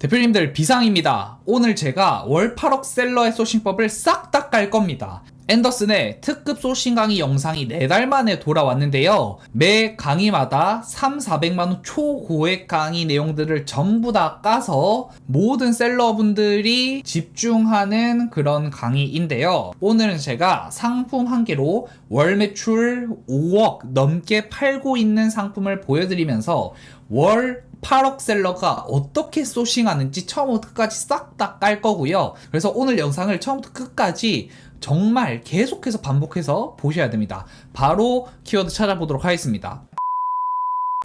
대표님들 비상입니다. 오늘 제가 월 8억 셀러의 소싱법을 싹 다 깔 겁니다. 앤더슨의 특급 소싱 강의 영상이 4달 만에 돌아왔는데요. 매 강의마다 3,400만원 초고액 강의 내용들을 전부 다 까서 모든 셀러분들이 집중하는 그런 강의인데요. 오늘은 제가 상품 한 개로 월 매출 5억 넘게 팔고 있는 상품을 보여드리면서 월 8억 셀러가 어떻게 소싱하는지 처음부터 끝까지 싹 다 깔 거고요. 그래서 오늘 영상을 처음부터 끝까지 정말 계속해서 반복해서 보셔야 됩니다. 바로 키워드 찾아보도록 하겠습니다.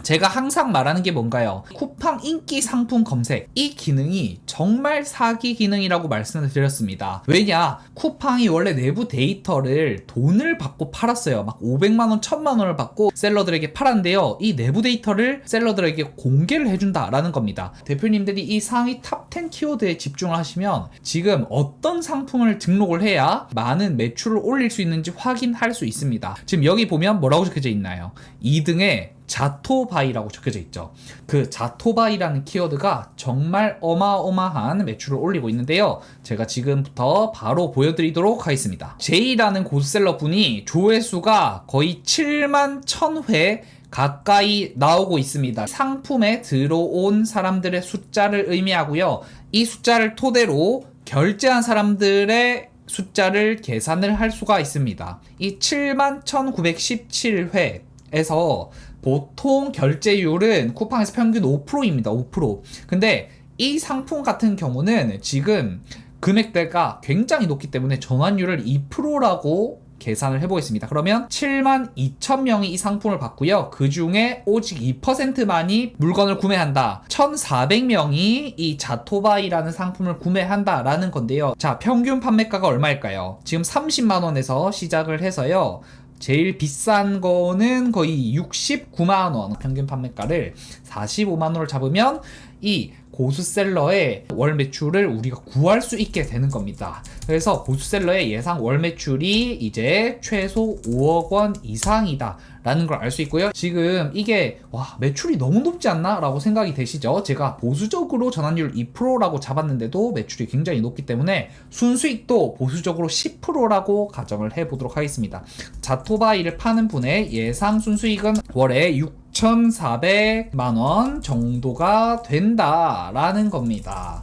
제가 항상 말하는 게 뭔가요? 쿠팡 인기 상품 검색, 이 기능이 정말 사기 기능이라고 말씀을 드렸습니다. 왜냐? 쿠팡이 원래 내부 데이터를 돈을 받고 팔았어요. 막 500만원, 1000만원을 받고 셀러들에게 팔았는데요. 이 내부 데이터를 셀러들에게 공개를 해준다라는 겁니다. 대표님들이 이 상위 탑 10 키워드에 집중을 하시면 지금 어떤 상품을 등록을 해야 많은 매출을 올릴 수 있는지 확인할 수 있습니다. 지금 여기 보면 뭐라고 적혀져 있나요? 2등에 자토바이라고 적혀져 있죠. 그 자토바이라는 키워드가 정말 어마어마한 매출을 올리고 있는데요. 제가 지금부터 바로 보여드리도록 하겠습니다. 제이라는 고수셀러 분이 조회수가 거의 7만 1000회 가까이 나오고 있습니다. 상품에 들어온 사람들의 숫자를 의미하고요. 이 숫자를 토대로 결제한 사람들의 숫자를 계산을 할 수가 있습니다. 이 7만 1917회에서 보통 결제율은 쿠팡에서 평균 5%입니다. 5%. 근데 이 상품 같은 경우는 지금 금액대가 굉장히 높기 때문에 전환율을 2%라고 계산을 해보겠습니다. 그러면 7만 2천 명이 이 상품을 받고요. 그 중에 오직 2%만이 물건을 구매한다. 1,400명이 이 자토바이라는 상품을 구매한다라는 건데요. 자, 평균 판매가가 얼마일까요? 지금 30만 원에서 시작을 해서요. 제일 비싼 거는 거의 69만원, 평균 판매가를 45만원을 잡으면 이 고수셀러의 월 매출을 우리가 구할 수 있게 되는 겁니다. 그래서 고수셀러의 예상 월 매출이 이제 최소 5억 원 이상이다 라는 걸 알 수 있고요. 지금 이게 매출이 너무 높지 않나? 라고 생각이 되시죠? 제가 보수적으로 전환율 2%라고 잡았는데도 매출이 굉장히 높기 때문에 순수익도 보수적으로 10%라고 가정을 해보도록 하겠습니다. 자토바이를 파는 분의 예상 순수익은 월에 6,400만원 정도가 된다라는 겁니다.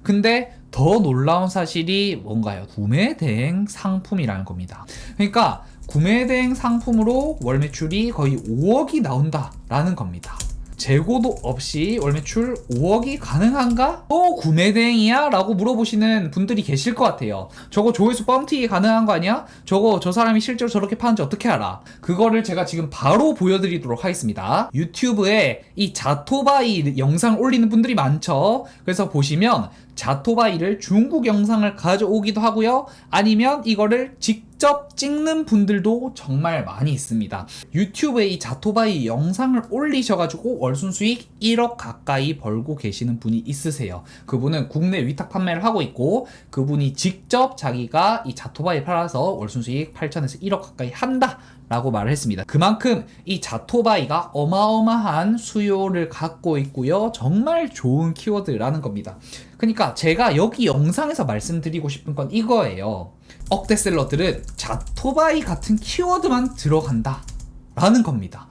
근데 더 놀라운 사실이 뭔가요? 구매 대행 상품이라는 겁니다. 그러니까 구매 대행 상품으로 월 매출이 거의 5억이 나온다라는 겁니다. 재고도 없이 월 매출 5억이 가능한가? 또 구매 대행이야? 라고 물어보시는 분들이 계실 것 같아요. 저거 조회수 뻥튀기 가능한 거 아니야? 저 사람이 실제로 저렇게 파는지 어떻게 알아? 그거를 제가 지금 바로 보여드리도록 하겠습니다. 유튜브에 이 자토바이 영상 올리는 분들이 많죠. 그래서 보시면 자토바이를 중국 영상을 가져오기도 하고요. 아니면 이거를 직접 찍는 분들도 정말 많이 있습니다. 유튜브에 이 자토바이 영상을 올리셔가지고 월순수익 1억 가까이 벌고 계시는 분이 있으세요. 그분은 국내 위탁 판매를 하고 있고 그분이 직접 자기가 이 자토바이 팔아서 월순수익 8천에서 1억 가까이 한다 라고 말을 했습니다. 그만큼 이 자토바이가 어마어마한 수요를 갖고 있고요. 정말 좋은 키워드라는 겁니다. 그러니까 제가 여기 영상에서 말씀드리고 싶은 건 이거예요. 억대셀러들은 자토바이 같은 키워드만 들어간다 라는 겁니다.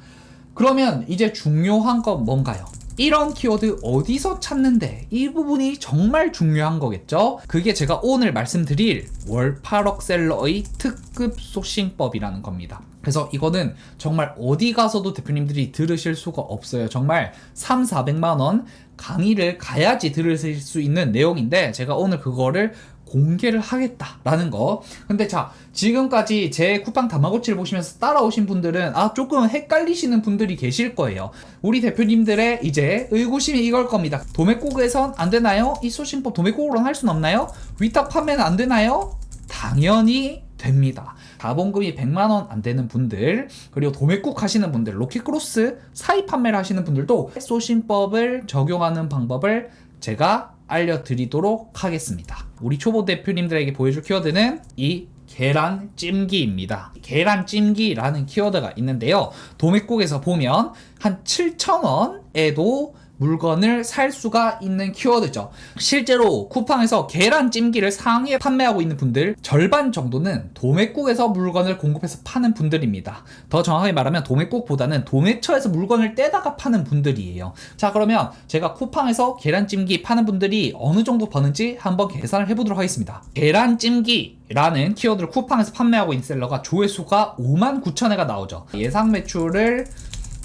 그러면 이제 중요한 건 뭔가요? 이런 키워드 어디서 찾는데? 이 부분이 정말 중요한 거겠죠? 그게 제가 오늘 말씀드릴 월 8억 셀러의 특급 소싱법이라는 겁니다. 그래서 이거는 정말 어디 가서도 대표님들이 들으실 수가 없어요. 정말 3,400만원 강의를 가야지 들으실 수 있는 내용인데 제가 오늘 그거를 공개를 하겠다라는 거. 근데 자, 지금까지 제 쿠팡 다마고치를 보시면서 따라오신 분들은 조금 헷갈리시는 분들이 계실 거예요. 우리 대표님들의 이제 의구심이 이걸 겁니다. 도매국에선 안 되나요? 이 소싱법 도매국으로는 할 수는 없나요? 위탁 판매는 안 되나요? 당연히 됩니다. 가봉금이 100만원 안 되는 분들, 그리고 도매국 하시는 분들, 로켓크로스 사이 판매를 하시는 분들도 소싱법을 적용하는 방법을 제가 알려드리도록 하겠습니다. 우리 초보 대표님들에게 보여줄 키워드는 이 계란찜기입니다. 계란찜기라는 키워드가 있는데요. 도매국에서 보면 한 7,000원에도 물건을 살 수가 있는 키워드죠. 실제로 쿠팡에서 계란찜기를 상위에 판매하고 있는 분들 절반 정도는 도매국에서 물건을 공급해서 파는 분들입니다. 더 정확하게 말하면 도매국보다는 도매처에서 물건을 떼다가 파는 분들이에요. 자, 그러면 제가 쿠팡에서 계란찜기 파는 분들이 어느 정도 버는지 한번 계산을 해보도록 하겠습니다. 계란찜기라는 키워드를 쿠팡에서 판매하고 있는 셀러가 조회수가 59,000회가 나오죠. 예상 매출을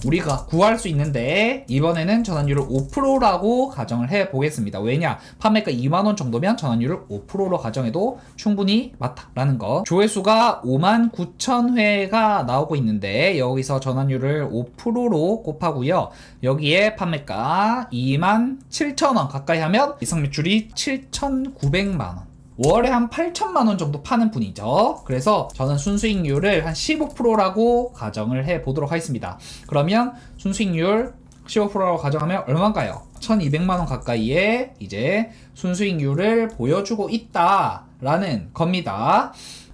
우리가 구할 수 있는데 이번에는 전환율을 5%라고 가정을 해 보겠습니다. 왜냐? 판매가 2만원 정도면 전환율을 5%로 가정해도 충분히 맞다라는 거. 조회수가 59,000회가 나오고 있는데 여기서 전환율을 5%로 곱하고요. 여기에 판매가 27,000원 가까이 하면 예상 매출이 7,900만원. 월에 한 8천만원 정도 파는 분이죠. 그래서 저는 순수익률을 한 15%라고 가정을 해 보도록 하겠습니다. 그러면 순수익률 15%라고 가정하면 얼마인가요? 1200만원 가까이의 이제 순수익률을 보여주고 있다라는 겁니다.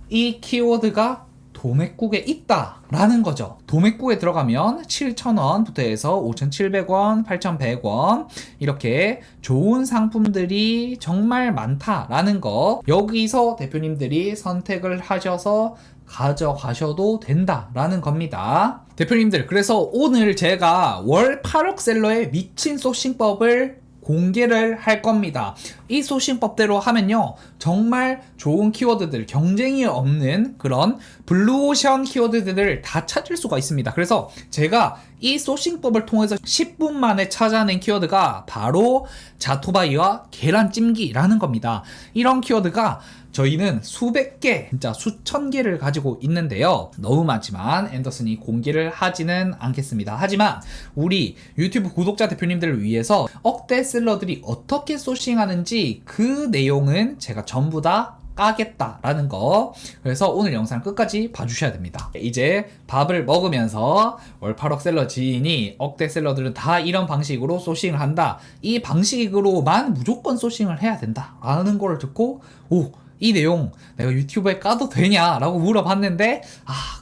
이 키워드가 도매국에 있다라는 거죠. 도매국에 들어가면 7,000원부터 해서 5,700원, 8,100원 이렇게 좋은 상품들이 정말 많다라는 거. 여기서 대표님들이 선택을 하셔서 가져가셔도 된다라는 겁니다. 대표님들, 그래서 오늘 제가 월 8억 셀러의 미친 소싱법을 공개를 할 겁니다. 이 소싱법대로 하면요, 정말 좋은 키워드들, 경쟁이 없는 그런 블루오션 키워드들을 다 찾을 수가 있습니다. 그래서 제가 이 소싱법을 통해서 10분 만에 찾아낸 키워드가 바로 자토바이와 계란찜기라는 겁니다. 이런 키워드가 저희는 수백 개, 진짜 수천 개를 가지고 있는데요. 너무 많지만 앤더슨이 공개를 하지는 않겠습니다. 하지만 우리 유튜브 구독자 대표님들을 위해서 억대 셀러들이 어떻게 소싱하는지 그 내용은 제가 전부 다 까겠다라는 거. 그래서 오늘 영상 끝까지 봐주셔야 됩니다. 이제 밥을 먹으면서 월 8억 셀러 지인이 억대 셀러들은 다 이런 방식으로 소싱을 한다, 이 방식으로만 무조건 소싱을 해야 된다 라는 걸 듣고, 이 내용 내가 유튜브에 까도 되냐 라고 물어봤는데,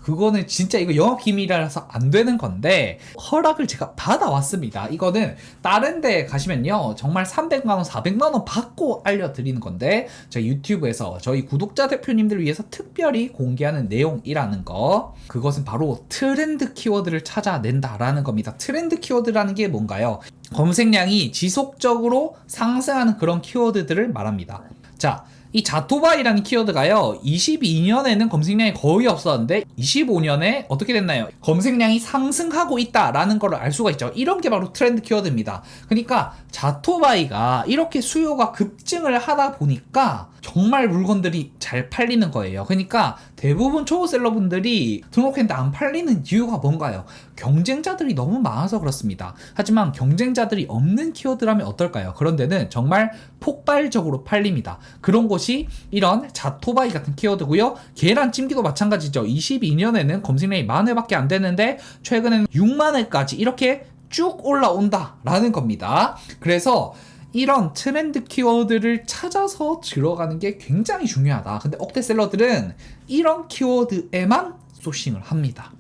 그거는 진짜 이거 영업기밀이라서 안 되는 건데 허락을 제가 받아왔습니다. 이거는 다른 데 가시면요 정말 300만원 400만원 받고 알려드리는 건데, 제가 유튜브에서 저희 구독자 대표님들을 위해서 특별히 공개하는 내용이라는 거. 그것은 바로 트렌드 키워드를 찾아낸다라는 겁니다. 트렌드 키워드라는 게 뭔가요? 검색량이 지속적으로 상승하는 그런 키워드들을 말합니다. 자, 이 자토바이라는 키워드가요 22년에는 검색량이 거의 없었는데 25년에 어떻게 됐나요? 검색량이 상승하고 있다라는 걸 알 수가 있죠. 이런 게 바로 트렌드 키워드입니다. 그러니까 자토바이가 이렇게 수요가 급증을 하다 보니까 정말 물건들이 잘 팔리는 거예요. 그러니까 대부분 초보셀러분들이 등록했는데 안 팔리는 이유가 뭔가요? 경쟁자들이 너무 많아서 그렇습니다. 하지만 경쟁자들이 없는 키워드라면 어떨까요? 그런 데는 정말 폭발적으로 팔립니다. 그런 곳이 이런 자토바이 같은 키워드고요. 계란찜기도 마찬가지죠. 22년에는 검색량이 10,000회밖에 안 되는데 최근에는 60,000회까지 이렇게 쭉 올라온다라는 겁니다. 그래서 이런 트렌드 키워드를 찾아서 들어가는 게 굉장히 중요하다. 근데 억대 셀러들은 이런 키워드에만 소싱을 합니다.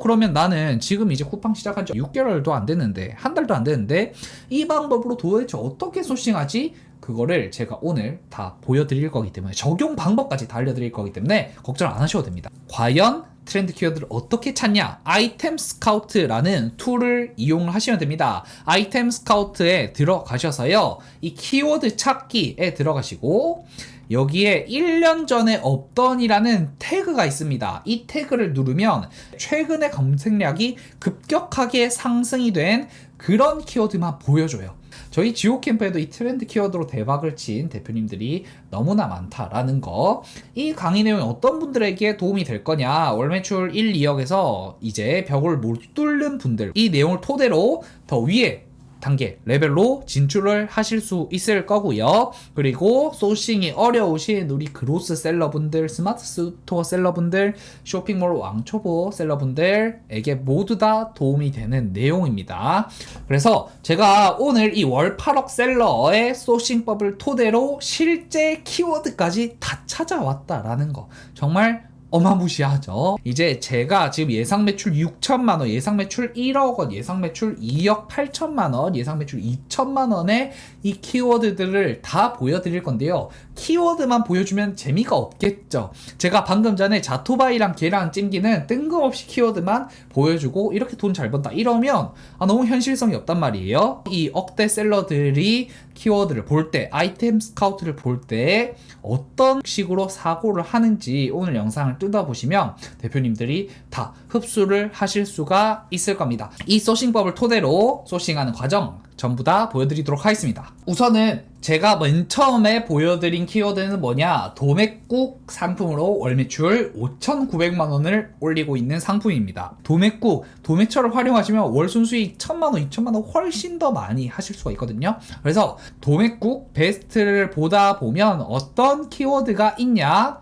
그러면 나는 지금 이제 쿠팡 시작한 지 6개월도 안 됐는데, 한 달도 안 됐는데 이 방법으로 도대체 어떻게 소싱하지? 그거를 제가 오늘 다 보여드릴 거기 때문에, 적용 방법까지 다 알려드릴 거기 때문에 걱정 안 하셔도 됩니다. 과연 트렌드 키워드를 어떻게 찾냐? 아이템 스카우트라는 툴을 이용을 하시면 됩니다. 아이템 스카우트에 들어가셔서요, 이 키워드 찾기에 들어가시고 여기에 1년 전에 없던이라는 태그가 있습니다. 이 태그를 누르면 최근에 검색량이 급격하게 상승이 된 그런 키워드만 보여줘요. 저희 지오캠프에도 이 트렌드 키워드로 대박을 친 대표님들이 너무나 많다라는 거. 이 강의 내용이 어떤 분들에게 도움이 될 거냐? 월 매출 1, 2억에서 이제 벽을 못 뚫는 분들, 이 내용을 토대로 더 위에 단계 레벨로 진출을 하실 수 있을 거고요. 그리고 소싱이 어려우신 우리 그로스 셀러분들, 스마트 스토어 셀러분들, 쇼핑몰 왕초보 셀러분들에게 모두 다 도움이 되는 내용입니다. 그래서 제가 오늘 이 월 8억 셀러의 소싱법을 토대로 실제 키워드까지 다 찾아왔다라는 거, 정말 어마무시하죠. 이제 제가 지금 예상 매출 6천만 원, 예상 매출 1억 원, 예상 매출 2억 8천만 원, 예상 매출 2천만 원의 이 키워드들을 다 보여드릴 건데요. 키워드만 보여주면 재미가 없겠죠. 제가 방금 전에 자토바이랑 계란 찜기는 뜬금없이 키워드만 보여주고 이렇게 돈 잘 번다 이러면 너무 현실성이 없단 말이에요. 이 억대 셀러들이 키워드를 볼 때, 아이템 스카우트를 볼 때 어떤 식으로 사고를 하는지 오늘 영상을 뜯어보시면 대표님들이 다 흡수를 하실 수가 있을 겁니다. 이 소싱법을 토대로 소싱하는 과정 전부 다 보여드리도록 하겠습니다. 우선은 제가 맨 처음에 보여드린 키워드는 뭐냐, 도맥국 상품으로 월 매출 5,900만 원을 올리고 있는 상품입니다. 도맥국, 도매처를 활용하시면 월 순수익 1,000만 원, 2,000만 원 훨씬 더 많이 하실 수가 있거든요. 그래서 도맥국 베스트를 보다 보면 어떤 키워드가 있냐,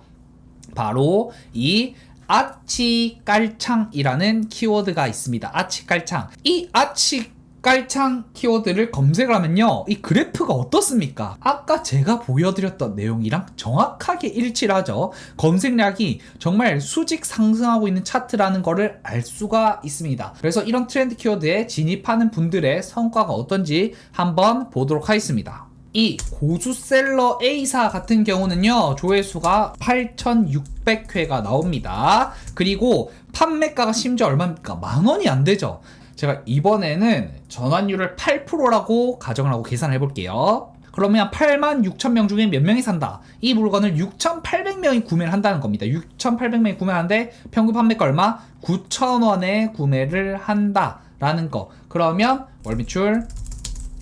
바로 이 아치깔창이라는 키워드가 있습니다. 아치깔창. 이 아치깔창 키워드를 검색을 하면요, 이 그래프가 어떻습니까? 아까 제가 보여드렸던 내용이랑 정확하게 일치를 하죠. 검색량이 정말 수직 상승하고 있는 차트라는 거를 알 수가 있습니다. 그래서 이런 트렌드 키워드에 진입하는 분들의 성과가 어떤지 한번 보도록 하겠습니다. 이 고수셀러 A사 같은 경우는요, 조회수가 8,600회가 나옵니다. 그리고 판매가가 심지어 얼마입니까? 10,000원이 안 되죠. 제가 이번에는 전환율을 8%라고 가정을 하고 계산을 해볼게요. 그러면 86,000명 중에 몇 명이 산다? 이 물건을 6,800명이 구매를 한다는 겁니다. 6,800명이 구매하는데 평균 판매가 얼마? 9,000원에 구매를 한다라는 거. 그러면 월 매출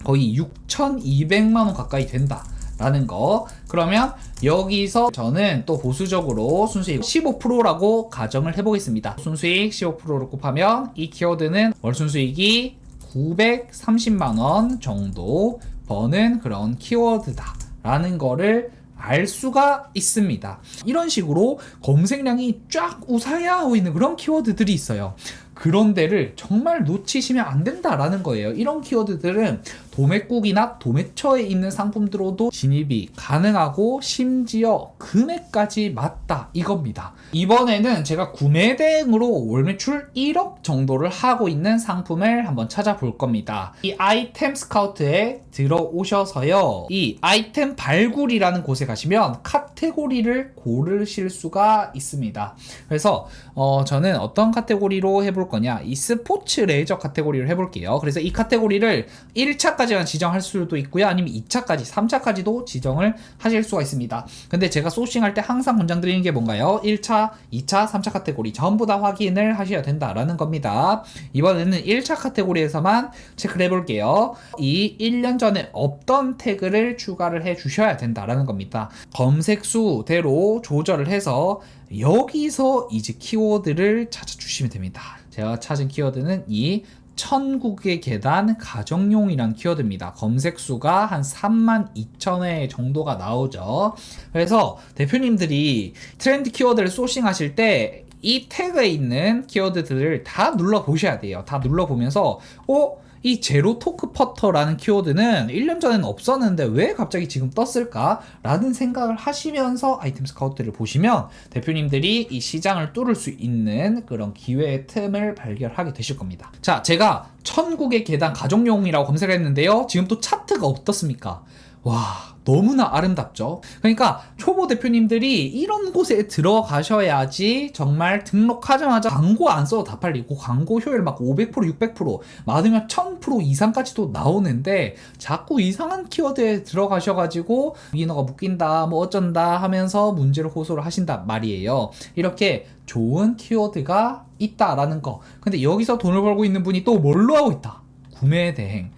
거의 6,200만 원 가까이 된다라는 거. 그러면 여기서 저는 또 보수적으로 순수익 15%라고 가정을 해보겠습니다. 순수익 15%를 곱하면 이 키워드는 월 순수익이 930만 원 정도 버는 그런 키워드다라는 거를 알 수가 있습니다. 이런 식으로 검색량이 쫙 우상향하고 있는 그런 키워드들이 있어요. 그런 데를 정말 놓치시면 안 된다라는 거예요. 이런 키워드들은 도매국이나 도매처에 있는 상품들로도 진입이 가능하고 심지어 금액까지 맞다 이겁니다. 이번에는 제가 구매 대행으로 월 매출 1억 정도를 하고 있는 상품을 한번 찾아볼 겁니다. 이 아이템 스카우트에 들어오셔서요, 이 아이템 발굴이라는 곳에 가시면 카테고리를 고르실 수가 있습니다. 그래서 저는 어떤 카테고리로 해볼 거냐, 이 스포츠 레저 카테고리를 해볼게요. 그래서 이 카테고리를 1차까지만 지정할 수도 있고요, 아니면 2차까지 3차까지도 지정을 하실 수가 있습니다. 근데 제가 소싱할 때 항상 권장드리는 게 뭔가요? 1차, 2차, 3차 카테고리 전부 다 확인을 하셔야 된다라는 겁니다. 이번에는 1차 카테고리에서만 체크를 해볼게요. 이 1년 전에 없던 태그를 추가를 해 주셔야 된다라는 겁니다. 검색수대로 조절을 해서 여기서 이제 키워드를 찾아주시면 됩니다. 제가 찾은 키워드는 이 천국의 계단 가정용이란 키워드입니다. 검색수가 한 32,000회 정도가 나오죠. 그래서 대표님들이 트렌드 키워드를 소싱하실 때 이 태그에 있는 키워드들을 다 눌러보셔야 돼요. 다 눌러보면서 이 제로 토크 퍼터라는 키워드는 1년 전에는 없었는데 왜 갑자기 지금 떴을까? 라는 생각을 하시면서 아이템 스카우트를 보시면 대표님들이 이 시장을 뚫을 수 있는 그런 기회의 틈을 발견하게 되실 겁니다. 자, 제가 천국의 계단 가정용이라고 검색을 했는데요, 지금 또 차트가 어떻습니까? 와, 너무나 아름답죠. 그러니까 초보 대표님들이 이런 곳에 들어가셔야지 정말 등록하자마자 광고 안 써도 다 팔리고 광고 효율 막 500%, 600%, 많으면 1000% 이상까지도 나오는데 자꾸 이상한 키워드에 들어가셔가지고 비기너가 묶인다, 뭐 어쩐다 하면서 문제를 호소를 하신단 말이에요. 이렇게 좋은 키워드가 있다라는 거. 근데 여기서 돈을 벌고 있는 분이 또 뭘로 하고 있다? 구매 대행.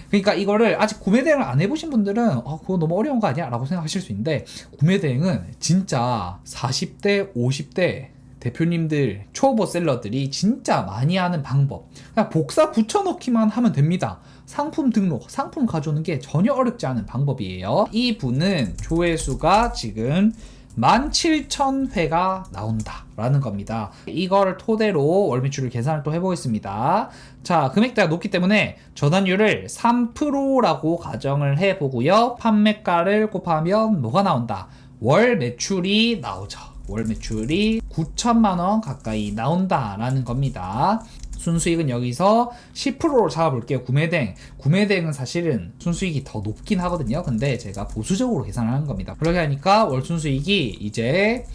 그러니까 이거를 아직 구매 대행을 안 해보신 분들은 그거 너무 어려운 거 아니야? 라고 생각하실 수 있는데, 구매 대행은 진짜 40대, 50대 대표님들, 초보 셀러들이 진짜 많이 하는 방법. 그냥 복사 붙여넣기만 하면 됩니다. 상품 등록, 상품 가져오는 게 전혀 어렵지 않은 방법이에요. 이 분은 조회수가 지금 17,000회가 나온다 라는 겁니다. 이걸 토대로 월 매출을 계산을 또 해보겠습니다. 자, 금액대가 높기 때문에 전환율을 3%라고 가정을 해보고요, 판매가를 곱하면 뭐가 나온다? 월 매출이 나오죠. 월 매출이 9천만 원 가까이 나온다라는 겁니다. 순수익은 여기서 10%로 잡아볼게요. 구매대행은 사실은 순수익이 더 높긴 하거든요. 근데 제가 보수적으로 계산을 하는 겁니다. 그렇게 하니까 월 순수익이 이제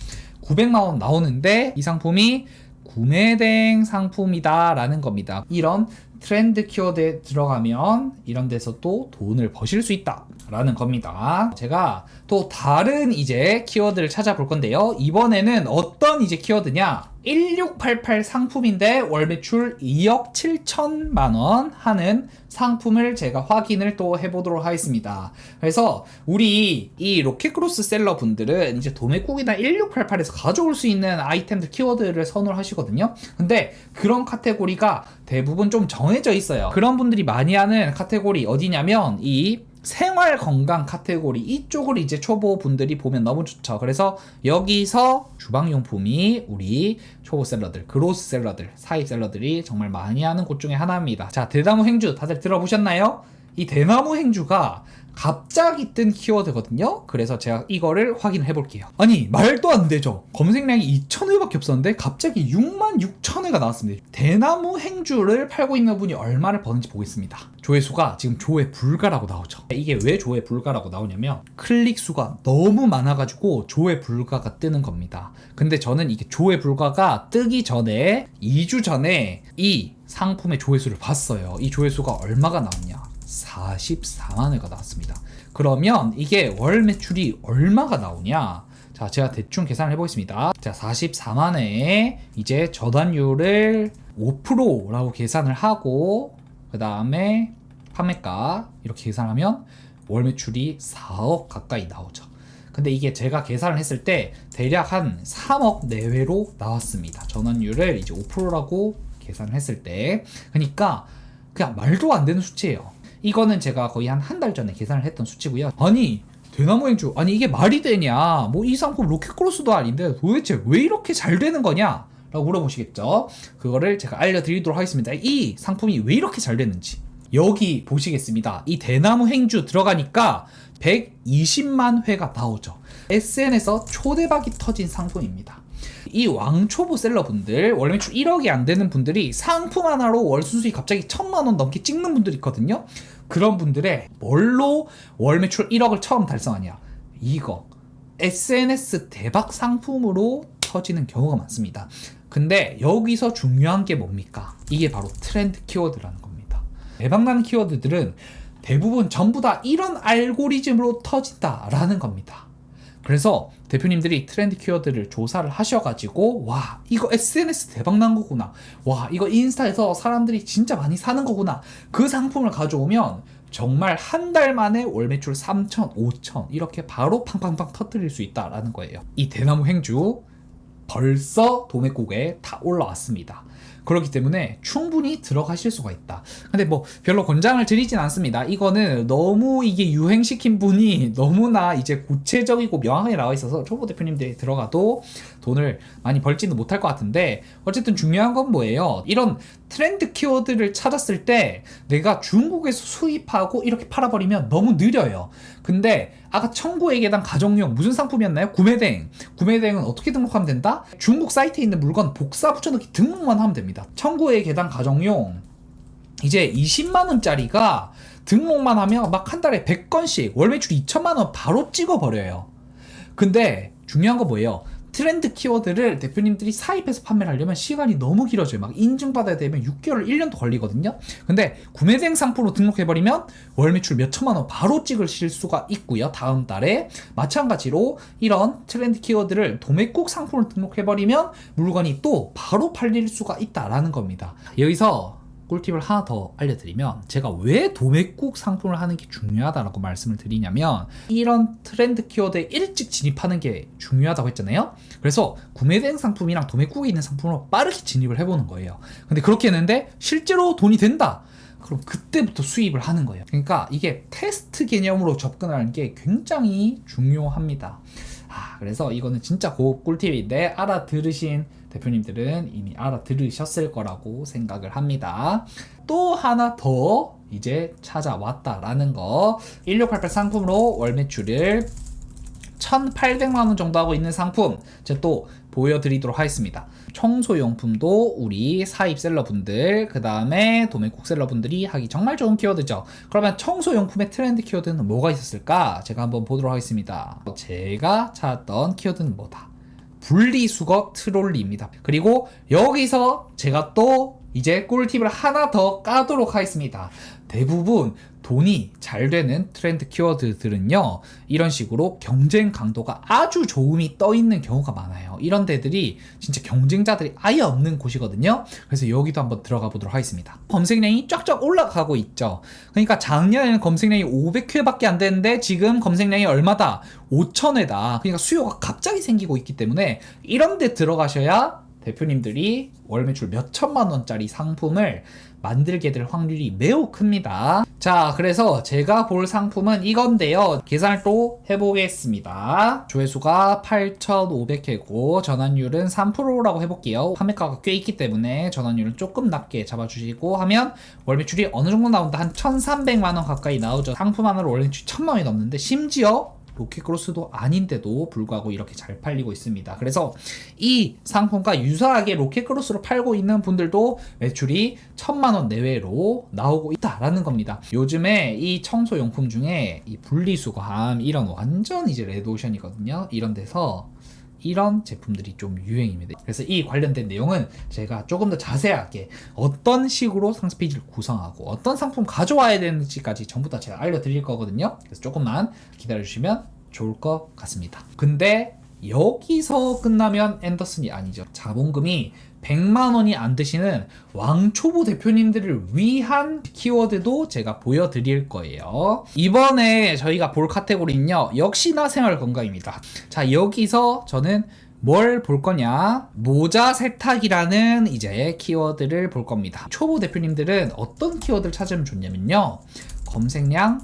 900만 원 나오는데 이 상품이 구매대행 상품이다 라는 겁니다. 이런 트렌드 키워드에 들어가면 이런 데서 또 돈을 버실 수 있다 라는 겁니다. 제가 또 다른 이제 키워드를 찾아볼 건데요. 이번에는 어떤 이제 키워드냐, 1688 상품인데 월 매출 2억 7천만 원 하는 상품을 제가 확인을 또 해보도록 하겠습니다. 그래서 우리 이 로켓크로스 셀러 분들은 이제 도매국이나 1688에서 가져올 수 있는 아이템들 키워드를 선호하시거든요. 근데 그런 카테고리가 대부분 좀 정해져 있어요. 그런 분들이 많이 하는 카테고리 어디냐면 이 생활 건강 카테고리, 이쪽을 이제 초보 분들이 보면 너무 좋죠. 그래서 여기서 주방용품이 우리 초보 셀러들, 그로스 셀러들, 사입 셀러들이 정말 많이 하는 곳 중에 하나입니다. 자, 대나무 행주 다들 들어보셨나요? 이 대나무 행주가 갑자기 뜬 키워드거든요. 그래서 제가 이거를 확인해 볼게요. 아니, 말도 안 되죠. 검색량이 2,000회밖에 없었는데 갑자기 66,000회가 나왔습니다. 대나무 행주를 팔고 있는 분이 얼마를 버는지 보겠습니다. 조회수가 지금 조회 불가라고 나오죠. 이게 왜 조회 불가라고 나오냐면 클릭 수가 너무 많아가지고 조회 불가가 뜨는 겁니다. 근데 저는 이게 조회 불가가 뜨기 전에 2주 전에 이 상품의 조회수를 봤어요. 이 조회수가 얼마가 나왔냐? 44만 회가 나왔습니다. 그러면 이게 월 매출이 얼마가 나오냐? 자, 제가 대충 계산을 해보겠습니다. 자, 44만 회에 이제 저단율을 5%라고 계산을 하고 그 다음에 판매가 이렇게 계산하면 월 매출이 4억 가까이 나오죠. 근데 이게 제가 계산을 했을 때 대략 한 3억 내외로 나왔습니다. 전환율을 이제 5%라고 계산을 했을 때. 그러니까 그냥 말도 안 되는 수치예요. 이거는 제가 거의 한 달 전에 계산을 했던 수치고요. 아니, 대나무 행주, 아니 이게 말이 되냐? 뭐 이 상품 로켓크로스도 아닌데 도대체 왜 이렇게 잘 되는 거냐? 라고 물어보시겠죠? 그거를 제가 알려드리도록 하겠습니다. 이 상품이 왜 이렇게 잘 되는지. 여기 보시겠습니다. 이 대나무 행주 들어가니까 120만 회가 나오죠. SNS에서 초대박이 터진 상품입니다. 이 왕초보 셀러분들, 월 매출 1억이 안 되는 분들이 상품 하나로 월 순수익 갑자기 1,000만 원 넘게 찍는 분들이 있거든요. 그런 분들의 뭘로 월 매출 1억을 처음 달성하냐? 이거 SNS 대박 상품으로 터지는 경우가 많습니다. 근데 여기서 중요한 게 뭡니까? 이게 바로 트렌드 키워드라는 겁니다. 대박나는 키워드들은 대부분 전부 다 이런 알고리즘으로 터진다라는 겁니다. 그래서 대표님들이 트렌드 키워드를 조사를 하셔가지고 와, 이거 SNS 대박난 거구나, 와, 이거 인스타에서 사람들이 진짜 많이 사는 거구나, 그 상품을 가져오면 정말 한 달 만에 월 매출 3천, 5천 이렇게 바로 팡팡팡 터뜨릴 수 있다라는 거예요. 이 대나무 행주 벌써 도매국에 다 올라왔습니다. 그렇기 때문에 충분히 들어가실 수가 있다. 근데 뭐 별로 권장을 드리진 않습니다. 이거는 너무 이게 유행시킨 분이 너무나 이제 구체적이고 명확하게 나와 있어서 초보 대표님들이 들어가도 돈을 많이 벌지는 못할 것 같은데, 어쨌든 중요한 건 뭐예요? 이런 트렌드 키워드를 찾았을 때 내가 중국에서 수입하고 이렇게 팔아버리면 너무 느려요. 근데 아까 청구의 계단 가정용 무슨 상품이었나요? 구매대행. 구매대행은 어떻게 등록하면 된다? 중국 사이트에 있는 물건 복사 붙여넣기 등록만 하면 됩니다. 청구의 계단 가정용 이제 20만원짜리가 등록만 하면 막 한 달에 100건씩 월 매출 2천만원 바로 찍어버려요. 근데 중요한 거 뭐예요? 트렌드 키워드를 대표님들이 사입해서 판매를 하려면 시간이 너무 길어져요. 막 인증받아야 되면 6개월, 1년도 걸리거든요. 근데 구매대행 상품으로 등록해버리면 월 매출 몇 천만 원 바로 찍으실 수가 있고요. 다음 달에 마찬가지로 이런 트렌드 키워드를 도매국 상품을 등록해버리면 물건이 또 바로 팔릴 수가 있다라는 겁니다. 여기서 꿀팁을 하나 더 알려드리면, 제가 왜 도매국 상품을 하는 게 중요하다라고 말씀을 드리냐면, 이런 트렌드 키워드에 일찍 진입하는 게 중요하다고 했잖아요. 그래서 구매된 상품이랑 도매국에 있는 상품으로 빠르게 진입을 해보는 거예요. 근데 그렇게 했는데 실제로 돈이 된다, 그럼 그때부터 수입을 하는 거예요. 그러니까 이게 테스트 개념으로 접근하는 게 굉장히 중요합니다. 그래서 이거는 진짜 꿀팁인데 알아들으신 대표님들은 이미 알아들으셨을 거라고 생각을 합니다. 또 하나 더 이제 찾아왔다라는 거, 1688 상품으로 월 매출을 1,800만 원 정도 하고 있는 상품 제가 또 보여드리도록 하겠습니다. 청소용품도 우리 사입 셀러분들, 그 다음에 도매국 셀러분들이 하기 정말 좋은 키워드죠. 그러면 청소용품의 트렌드 키워드는 뭐가 있었을까? 제가 한번 보도록 하겠습니다. 제가 찾았던 키워드는 뭐다? 분리수거 트롤리입니다. 그리고 여기서 제가 또 이제 꿀팁을 하나 더 까도록 하겠습니다. 대부분 돈이 잘 되는 트렌드 키워드들은요, 이런 식으로 경쟁 강도가 아주 좋음이 떠 있는 경우가 많아요. 이런 데들이 진짜 경쟁자들이 아예 없는 곳이거든요. 그래서 여기도 한번 들어가 보도록 하겠습니다. 검색량이 쫙쫙 올라가고 있죠. 그러니까 작년에는 검색량이 500회밖에 안 됐는데 지금 검색량이 얼마다? 5,000회다. 그러니까 수요가 갑자기 생기고 있기 때문에 이런 데 들어가셔야 대표님들이 월 매출 몇 천만 원짜리 상품을 만들게 될 확률이 매우 큽니다. 자, 그래서 제가 볼 상품은 이건데요. 계산을 또 해보겠습니다. 조회수가 8,500회고 전환율은 3%라고 해볼게요. 판매가가 꽤 있기 때문에 전환율은 조금 낮게 잡아주시고 하면 월 매출이 어느 정도 나온다? 한 1,300만 원 가까이 나오죠. 상품 하나로 월 매출 1,000만 원이 넘는데 심지어 로켓크로스도 아닌데도 불구하고 이렇게 잘 팔리고 있습니다. 그래서 이 상품과 유사하게 로켓크로스로 팔고 있는 분들도 매출이 1,000만 원 내외로 나오고 있다라는 겁니다. 요즘에 이 청소용품 중에 이 분리수거함 이런 완전 이제 레드오션이거든요. 이런 데서 이런 제품들이 좀 유행입니다. 그래서 이 관련된 내용은 제가 조금 더 자세하게 어떤 식으로 상세 페이지를 구성하고 어떤 상품 가져와야 되는지까지 전부 다 제가 알려드릴 거거든요. 그래서 조금만 기다려주시면 좋을 것 같습니다. 근데 여기서 끝나면 앤더슨이 아니죠. 자본금이 100만 원이 안 드시는 왕초보 대표님들을 위한 키워드도 제가 보여드릴 거예요. 이번에 저희가 볼 카테고리는요, 역시나 생활건강입니다. 자, 여기서 저는 뭘 볼 거냐? 모자 세탁이라는 이제 키워드를 볼 겁니다. 초보 대표님들은 어떤 키워드를 찾으면 좋냐면요, 검색량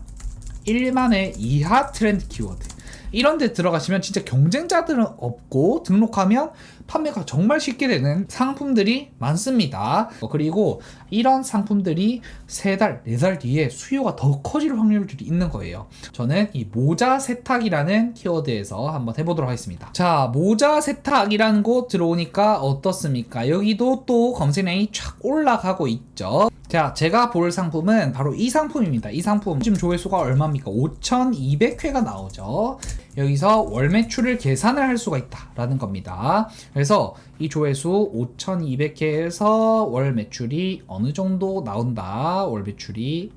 1만 회 이하 트렌드 키워드, 이런 데 들어가시면 진짜 경쟁자들은 없고 등록하면 판매가 정말 쉽게 되는 상품들이 많습니다. 그리고 이런 상품들이 3달, 4달 뒤에 수요가 더 커질 확률들이 있는 거예요. 저는 이 모자 세탁이라는 키워드에서 한번 해보도록 하겠습니다. 자, 모자 세탁이라는 곳 들어오니까 어떻습니까? 여기도 또 검색량이 쫙 올라가고 있죠. 자, 제가 볼 상품은 바로 이 상품입니다. 이 상품 지금 조회수가 얼마입니까? 5,200회가 나오죠. 여기서 월 매출을 계산을 할 수가 있다라는 겁니다. 그래서 이 조회수 5,200회에서 월 매출이 어느 정도 나온다. 월 매출이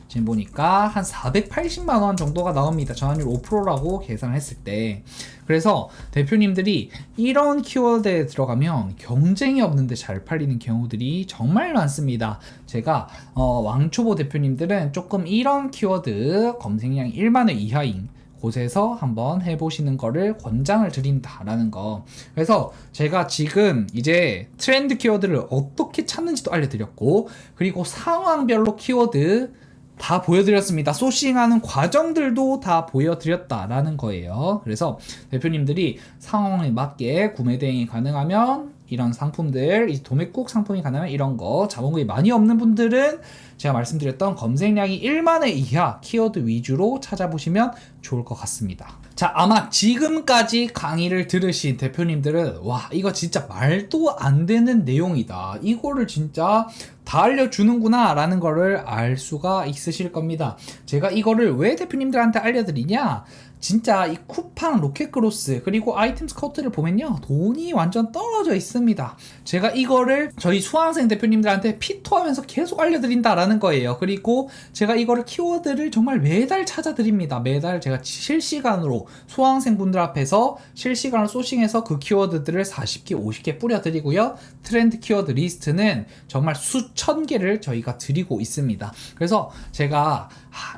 지금 보니까 한 480만 원 정도가 나옵니다. 전환율 5%라고 계산을 했을 때. 그래서 대표님들이 이런 키워드에 들어가면 경쟁이 없는데 잘 팔리는 경우들이 정말 많습니다. 제가 왕초보 대표님들은 조금 이런 키워드 검색량 1만 원 이하인 곳에서 한번 해보시는 거를 권장을 드린다라는 거. 그래서 제가 지금 이제 트렌드 키워드를 어떻게 찾는지도 알려드렸고, 그리고 상황별로 키워드 다 보여드렸습니다. 소싱하는 과정들도 다 보여드렸다라는 거예요. 그래서 대표님들이 상황에 맞게 구매 대행이 가능하면 이런 상품들, 이 도매국 상품이 가능하면 이런 거, 자본금이 많이 없는 분들은 제가 말씀드렸던 검색량이 1만 회 이하 키워드 위주로 찾아보시면 좋을 것 같습니다. 자, 아마 지금까지 강의를 들으신 대표님들은 와, 이거 진짜 말도 안 되는 내용이다, 이거를 진짜 다 알려주는구나 라는 거를 알 수가 있으실 겁니다. 제가 이거를 왜 대표님들한테 알려드리냐, 진짜 이 쿠팡, 로켓크로스, 그리고 아이템 스카우트를 보면요, 돈이 완전 떨어져 있습니다. 제가 이거를 저희 수강생 대표님들한테 피토하면서 계속 알려드린다라는 거예요. 그리고 제가 이거를 키워드를 정말 매달 찾아드립니다. 매달 제가 실시간으로 수강생분들 앞에서 실시간으로 소싱해서 그 키워드들을 40개, 50개 뿌려드리고요. 트렌드 키워드 리스트는 정말 수천 개를 저희가 드리고 있습니다. 그래서 제가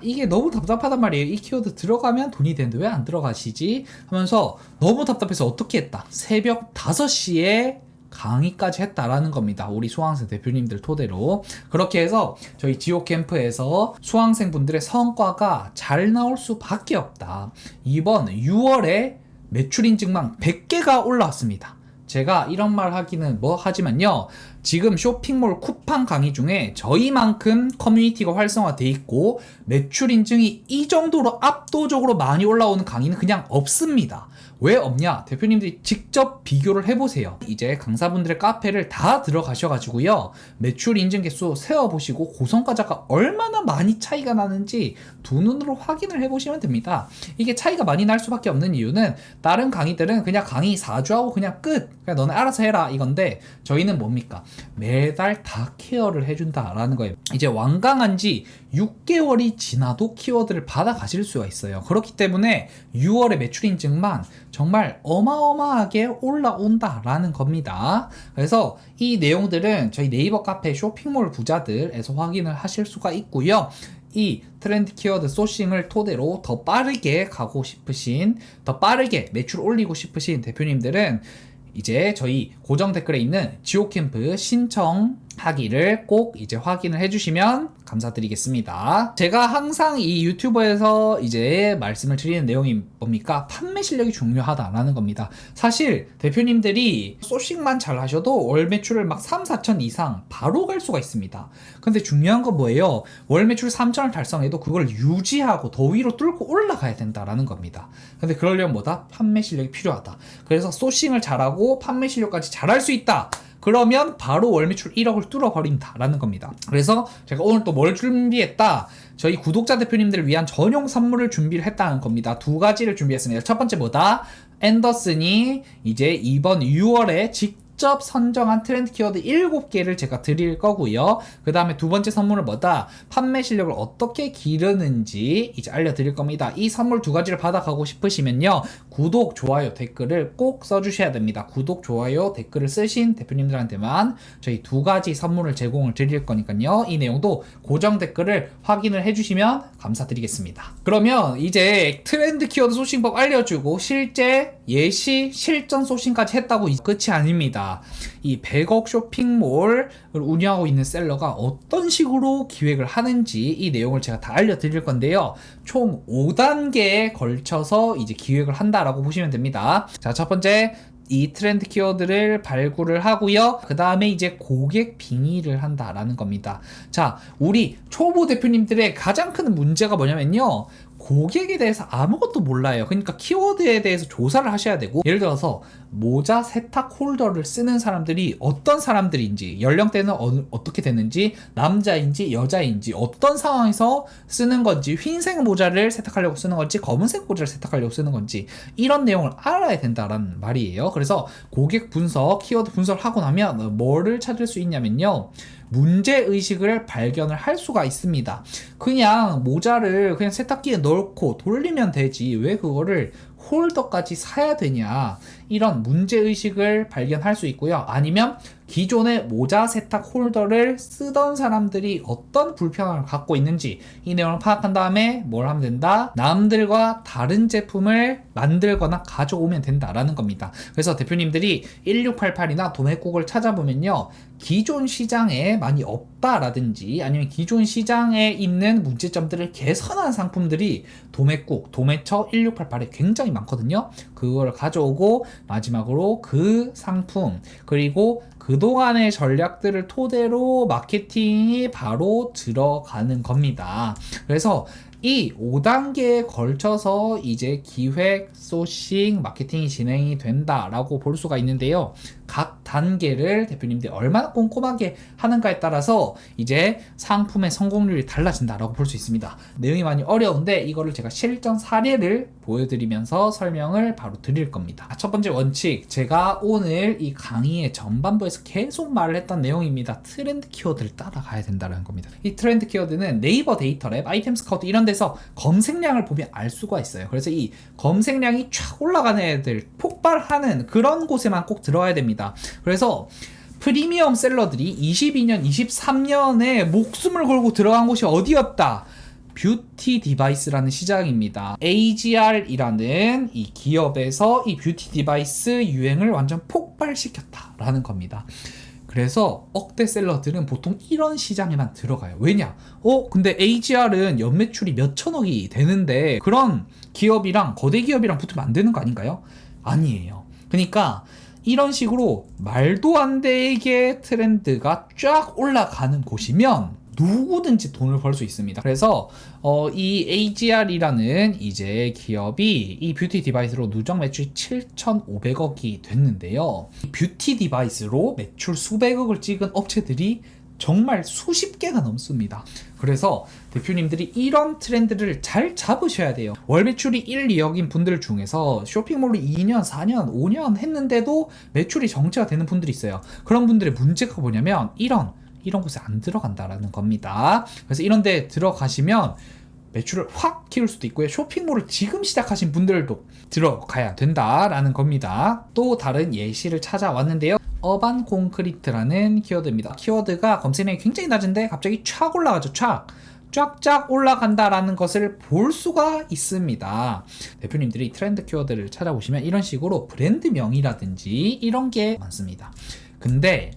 이게 너무 답답하단 말이에요. 이 키워드 들어가면 돈이 되는데 왜 안 들어가시지? 하면서 너무 답답해서 어떻게 했다? 새벽 5시에 강의까지 했다라는 겁니다. 우리 수강생 대표님들 토대로. 그렇게 해서 저희 지오캠프에서 수강생분들의 성과가 잘 나올 수밖에 없다. 이번 6월에 매출 인증망 100개가 올라왔습니다. 제가 이런 말 하기는 뭐 하지만요, 지금 쇼핑몰 쿠팡 강의 중에 저희만큼 커뮤니티가 활성화돼 있고 매출 인증이 이 정도로 압도적으로 많이 올라오는 강의는 그냥 없습니다. 왜 없냐? 대표님들이 직접 비교를 해보세요. 이제 강사분들의 카페를 다 들어가셔가지고요, 매출 인증 개수 세어보시고 고성과자가 얼마나 많이 차이가 나는지 두 눈으로 확인을 해보시면 됩니다. 이게 차이가 많이 날 수밖에 없는 이유는 다른 강의들은 그냥 강의 4주하고 그냥 끝, 그냥 너네 알아서 해라 이건데, 저희는 뭡니까? 매달 다 케어를 해준다라는 거예요. 이제 완강한 지 6개월이 지나도 키워드를 받아가실 수가 있어요. 그렇기 때문에 6월의 매출 인증만 정말 어마어마하게 올라온다라는 겁니다. 그래서 이 내용들은 저희 네이버 카페 쇼핑몰 부자들에서 확인을 하실 수가 있고요. 이 트렌드 키워드 소싱을 토대로 더 빠르게 가고 싶으신, 더 빠르게 매출 올리고 싶으신 대표님들은 이제 저희 고정 댓글에 있는 지오캠프 신청하기를 꼭 이제 확인을 해주시면 감사드리겠습니다. 제가 항상 이 유튜버에서 이제 말씀을 드리는 내용이 뭡니까? 판매 실력이 중요하다라는 겁니다. 사실 대표님들이 소싱만 잘 하셔도 월 매출을 막 3, 4천 이상 바로 갈 수가 있습니다. 근데 중요한 건 뭐예요? 월 매출 3천을 달성해도 그걸 유지하고 더 위로 뚫고 올라가야 된다라는 겁니다. 근데 그러려면 뭐다? 판매 실력이 필요하다. 그래서 소싱을 잘하고 판매 실력까지 잘할 수 있다. 그러면 바로 월 매출 1억을 뚫어버린다라는 겁니다. 그래서 제가 오늘 또 뭘 준비했다? 저희 구독자 대표님들을 위한 전용 선물을 준비를 했다는 겁니다. 두 가지를 준비했습니다. 첫 번째 뭐다? 앤더슨이 이제 이번 6월에 직접 선정한 트렌드 키워드 7개를 제가 드릴 거고요. 그 다음에 두 번째 선물은 뭐다? 판매 실력을 어떻게 기르는지 이제 알려드릴 겁니다. 이 선물 두 가지를 받아가고 싶으시면요, 구독, 좋아요, 댓글을 꼭 써주셔야 됩니다. 구독, 좋아요, 댓글을 쓰신 대표님들한테만 저희 두 가지 선물을 제공을 드릴 거니까요, 이 내용도 고정 댓글을 확인을 해주시면 감사드리겠습니다. 그러면 이제 트렌드 키워드 소싱법 알려주고 실제 예시 실전 소싱까지 했다고 끝이 아닙니다. 이 100억 쇼핑몰을 운영하고 있는 셀러가 어떤 식으로 기획을 하는지 이 내용을 제가 다 알려드릴 건데요. 총 5단계에 걸쳐서 이제 기획을 한다라고 보시면 됩니다. 자, 첫 번째, 이 트렌드 키워드를 발굴을 하고요. 그 다음에 이제 고객 빙의를 한다라는 겁니다. 자, 우리 초보 대표님들의 가장 큰 문제가 뭐냐면요, 고객에 대해서 아무것도 몰라요. 그러니까 키워드에 대해서 조사를 하셔야 되고, 예를 들어서 모자 세탁 홀더를 쓰는 사람들이 어떤 사람들인지, 연령대는 어떻게 되는지, 남자인지 여자인지, 어떤 상황에서 쓰는 건지, 흰색 모자를 세탁하려고 쓰는 건지, 검은색 모자를 세탁하려고 쓰는 건지, 이런 내용을 알아야 된다라는 말이에요. 그래서 고객 분석, 키워드 분석을 하고 나면 뭐를 찾을 수 있냐면요, 문제의식을 발견을 할 수가 있습니다. 그냥 모자를 그냥 세탁기에 넣고 돌리면 되지 왜 그거를 홀더까지 사야 되냐, 이런 문제의식을 발견할 수 있고요. 아니면 기존의 모자 세탁 홀더를 쓰던 사람들이 어떤 불편함을 갖고 있는지 이 내용을 파악한 다음에 뭘 하면 된다? 남들과 다른 제품을 만들거나 가져오면 된다라는 겁니다. 그래서 대표님들이 1688이나 도매국을 찾아보면요, 기존 시장에 많이 없다라든지 아니면 기존 시장에 있는 문제점들을 개선한 상품들이 도매국, 도매처 1688에 굉장히 많거든요. 그걸 가져오고 마지막으로 그 상품, 그리고 그동안의 전략들을 토대로 마케팅이 바로 들어가는 겁니다. 그래서 이 5단계에 걸쳐서 이제 기획, 소싱, 마케팅이 진행이 된다라고 볼 수가 있는데요. 각 단계를 대표님들이 얼마나 꼼꼼하게 하는가에 따라서 이제 상품의 성공률이 달라진다라고 볼 수 있습니다. 내용이 많이 어려운데 이거를 제가 실전 사례를 보여드리면서 설명을 바로 드릴 겁니다. 첫 번째 원칙, 제가 오늘 이 강의의 전반부에서 계속 말을 했던 내용입니다. 트렌드 키워드를 따라가야 된다는 겁니다. 이 트렌드 키워드는 네이버 데이터랩, 아이템 스카우트 이런 데서 검색량을 보면 알 수가 있어요. 그래서 이 검색량이 쫙 올라가는 애들, 폭발하는 그런 곳에만 꼭 들어가야 됩니다. 그래서 프리미엄 셀러들이 22년, 23년에 목숨을 걸고 들어간 곳이 어디였다? 뷰티 디바이스라는 시장입니다. AGR이라는 이 기업에서 이 뷰티 디바이스 유행을 완전 폭발시켰다라는 겁니다. 그래서 억대 셀러들은 보통 이런 시장에만 들어가요. 왜냐? 근데 AGR은 연매출이 몇 천억이 되는데 그런 기업이랑, 거대 기업이랑 붙으면 안 되는 거 아닌가요? 아니에요. 그러니까 이런 식으로 말도 안 되게 트렌드가 쫙 올라가는 곳이면 누구든지 돈을 벌 수 있습니다. 그래서 이 AGR이라는 이제 기업이 이 뷰티 디바이스로 누적 매출이 7,500억이 됐는데요. 뷰티 디바이스로 매출 수백억을 찍은 업체들이 정말 수십 개가 넘습니다. 그래서 대표님들이 이런 트렌드를 잘 잡으셔야 돼요. 월 매출이 1, 2억인 분들 중에서 쇼핑몰을 2년, 4년, 5년 했는데도 매출이 정체가 되는 분들이 있어요. 그런 분들의 문제가 뭐냐면 이런 곳에 안 들어간다라는 겁니다. 그래서 이런 데 들어가시면 매출을 확 키울 수도 있고요. 쇼핑몰을 지금 시작하신 분들도 들어가야 된다라는 겁니다. 또 다른 예시를 찾아왔는데요. 어반 콘크리트라는 키워드입니다. 키워드가 검색량이 굉장히 낮은데 갑자기 촥 올라가죠. 쫙쫙 올라간다라는 것을 볼 수가 있습니다. 대표님들이 트렌드 키워드를 찾아보시면 이런 식으로 브랜드명이라든지 이런 게 많습니다. 근데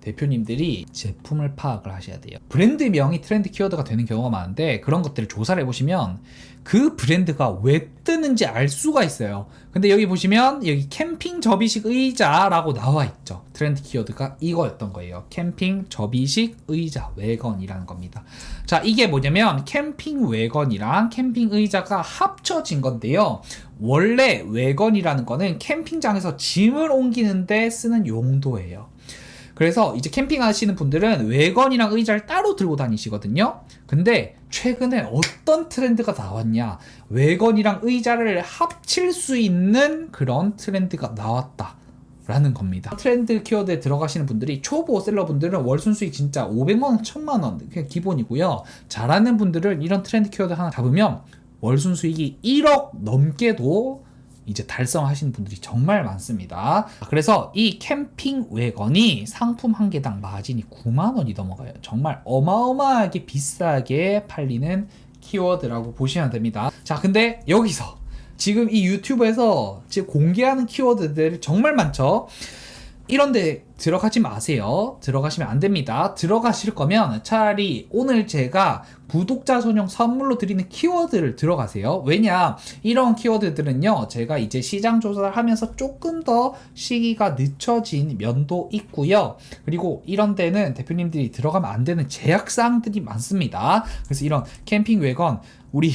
대표님들이 제품을 파악을 하셔야 돼요. 브랜드명이 트렌드 키워드가 되는 경우가 많은데 그런 것들을 조사를 해보시면 그 브랜드가 왜 뜨는지 알 수가 있어요. 근데 여기 보시면 여기 캠핑 접이식 의자라고 나와 있죠. 트렌드 키워드가 이거였던 거예요. 캠핑 접이식 의자 외건이라는 겁니다. 자, 이게 뭐냐면 캠핑 외건이랑 캠핑 의자가 합쳐진 건데요. 원래 외건이라는 거는 캠핑장에서 짐을 옮기는데 쓰는 용도예요. 그래서 이제 캠핑 하시는 분들은 외건이랑 의자를 따로 들고 다니시거든요. 근데 최근에 어떤 트렌드가 나왔냐, 외건이랑 의자를 합칠 수 있는 그런 트렌드가 나왔다 라는 겁니다. 트렌드 키워드에 들어가시는 분들이 초보 셀러분들은 월 순수익 진짜 500만원, 1000만원 그냥 기본이고요. 잘하는 분들은 이런 트렌드 키워드 하나 잡으면 월 순수익이 1억 넘게도 이제 달성하시는 분들이 정말 많습니다. 그래서 이 캠핑 외건이 상품 한 개당 마진이 9만원이 넘어가요. 정말 어마어마하게 비싸게 팔리는 키워드라고 보시면 됩니다. 자, 근데 여기서 지금 이 유튜브에서 지금 공개하는 키워드들 정말 많죠. 이런데 들어가지 마세요. 들어가시면 안 됩니다. 들어가실 거면 차라리 오늘 제가 구독자 전용 선물로 드리는 키워드를 들어가세요. 왜냐, 이런 키워드들은요, 제가 이제 시장 조사를 하면서 조금 더 시기가 늦춰진 면도 있고요. 그리고 이런 데는 대표님들이 들어가면 안 되는 제약사항들이 많습니다. 그래서 이런 캠핑 외건 우리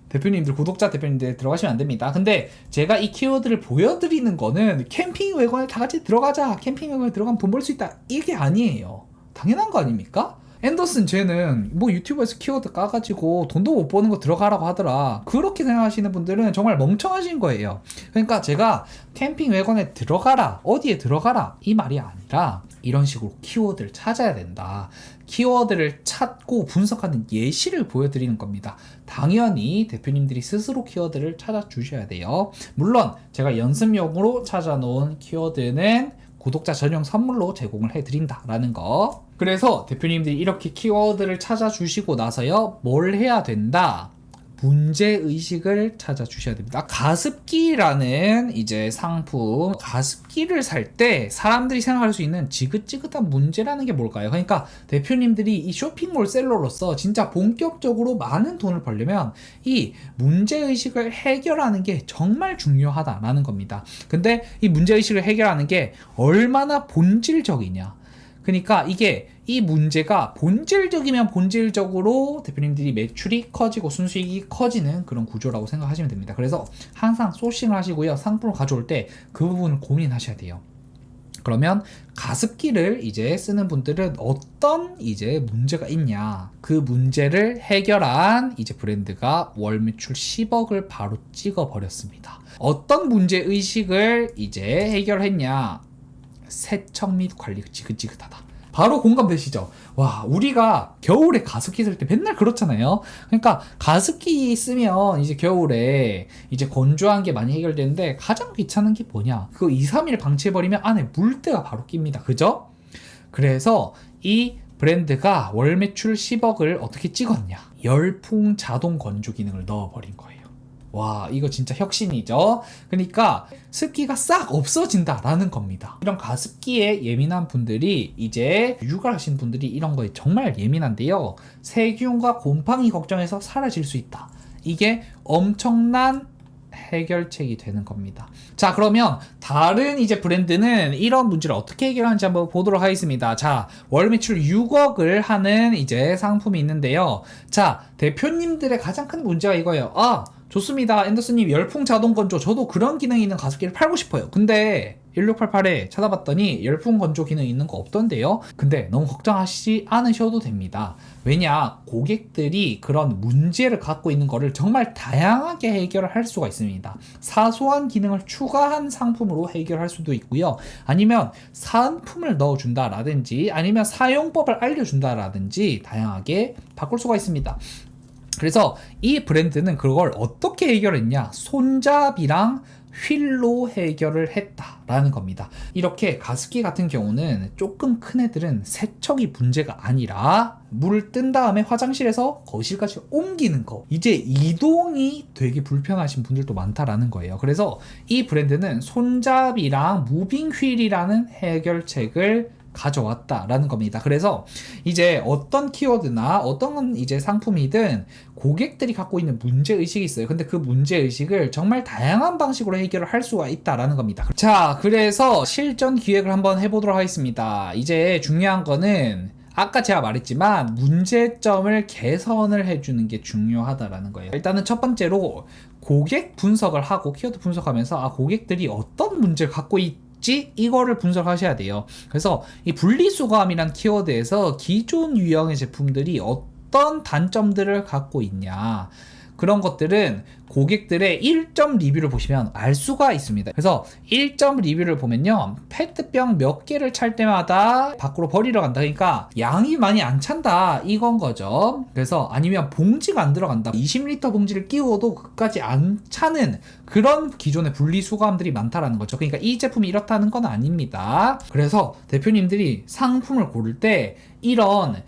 대표님들, 구독자 대표님들 들어가시면 안 됩니다. 근데 제가 이 키워드를 보여드리는 거는 캠핑 외건에 다 같이 들어가자, 캠핑 외건에 들어가면 돈 벌 수 있다, 이게 아니에요. 당연한 거 아닙니까? 앤더슨 쟤는 뭐 유튜브에서 키워드 까가지고 돈도 못 버는 거 들어가라고 하더라, 그렇게 생각하시는 분들은 정말 멍청하신 거예요. 그러니까 제가 캠핑 외건에 들어가라, 어디에 들어가라, 이 말이 아니라 이런 식으로 키워드를 찾아야 된다. 키워드를 찾고 분석하는 예시를 보여드리는 겁니다. 당연히 대표님들이 스스로 키워드를 찾아주셔야 돼요. 물론 제가 연습용으로 찾아놓은 키워드는 구독자 전용 선물로 제공을 해드린다라는 거. 그래서 대표님들이 이렇게 키워드를 찾아주시고 나서요, 뭘 해야 된다? 문제의식을 찾아주셔야 됩니다. 가습기라는 이제 상품, 가습기를 살 때 사람들이 생각할 수 있는 지긋지긋한 문제라는 게 뭘까요? 그러니까 대표님들이 이 쇼핑몰 셀러로서 진짜 본격적으로 많은 돈을 벌려면 이 문제의식을 해결하는 게 정말 중요하다라는 겁니다. 근데 이 문제의식을 해결하는 게 얼마나 본질적이냐, 그러니까 이게 이 문제가 본질적이면 본질적으로 대표님들이 매출이 커지고 순수익이 커지는 그런 구조라고 생각하시면 됩니다. 그래서 항상 소싱을 하시고요, 상품을 가져올 때 그 부분을 고민하셔야 돼요. 그러면 가습기를 이제 쓰는 분들은 어떤 이제 문제가 있냐, 그 문제를 해결한 이제 브랜드가 월 매출 10억을 바로 찍어 버렸습니다. 어떤 문제 의식을 이제 해결했냐, 세척 및 관리가 지긋지긋하다. 바로 공감되시죠? 와, 우리가 겨울에 가습기 쓸 때 맨날 그렇잖아요. 그러니까 가습기 쓰면 이제 겨울에 이제 건조한 게 많이 해결되는데 가장 귀찮은 게 뭐냐, 그거 2, 3일 방치해버리면 안에 물때가 바로 낍니다. 그죠? 그래서 이 브랜드가 월 매출 10억을 어떻게 찍었냐, 열풍 자동 건조 기능을 넣어버린 거예요. 와, 이거 진짜 혁신이죠. 그러니까 습기가 싹 없어진다라는 겁니다. 이런 가습기에 예민한 분들이, 이제 육아를 하시는 분들이 이런 거에 정말 예민한데요, 세균과 곰팡이 걱정해서 사라질 수 있다. 이게 엄청난 해결책이 되는 겁니다. 자, 그러면 다른 이제 브랜드는 이런 문제를 어떻게 해결하는지 한번 보도록 하겠습니다. 자, 월 매출 6억을 하는 이제 상품이 있는데요. 자, 대표님들의 가장 큰 문제가 이거예요. 아, 좋습니다. 앤더슨님 열풍 자동 건조, 저도 그런 기능이 있는 가습기를 팔고 싶어요. 근데 1688에 찾아봤더니 열풍 건조 기능 있는 거 없던데요. 근데 너무 걱정하시지 않으셔도 됩니다. 왜냐, 고객들이 그런 문제를 갖고 있는 거를 정말 다양하게 해결을 할 수가 있습니다. 사소한 기능을 추가한 상품으로 해결할 수도 있고요. 아니면 사은품을 넣어준다라든지 아니면 사용법을 알려준다라든지 다양하게 바꿀 수가 있습니다. 그래서 이 브랜드는 그걸 어떻게 해결했냐, 손잡이랑 휠로 해결을 했다라는 겁니다. 이렇게 가습기 같은 경우는 조금 큰 애들은 세척이 문제가 아니라 물을 뜬 다음에 화장실에서 거실까지 옮기는 거, 이제 이동이 되게 불편하신 분들도 많다라는 거예요. 그래서 이 브랜드는 손잡이랑 무빙 휠이라는 해결책을 가져왔다라는 겁니다. 그래서 이제 어떤 키워드나 어떤 이제 상품이든 고객들이 갖고 있는 문제의식이 있어요. 근데 그 문제의식을 정말 다양한 방식으로 해결을 할 수가 있다라는 겁니다. 자, 그래서 실전 기획을 한번 해보도록 하겠습니다. 이제 중요한 거는 아까 제가 말했지만 문제점을 개선을 해주는 게 중요하다라는 거예요. 일단은 첫 번째로 고객 분석을 하고 키워드 분석하면서 고객들이 어떤 문제를 갖고 이거를 분석하셔야 돼요. 그래서 이 분리수거함이란 키워드에서 기존 유형의 제품들이 어떤 단점들을 갖고 있냐, 그런 것들은 고객들의 1점 리뷰를 보시면 알 수가 있습니다. 그래서 1점 리뷰를 보면요, 페트병 몇 개를 찰 때마다 밖으로 버리러 간다, 그러니까 양이 많이 안 찬다, 이건 거죠. 그래서 아니면 봉지가 안 들어간다, 20리터 봉지를 끼워도 그까지 안 차는 그런 기존의 분리수거함들이 많다라는 거죠. 그러니까 이 제품이 이렇다는 건 아닙니다. 그래서 대표님들이 상품을 고를 때 이런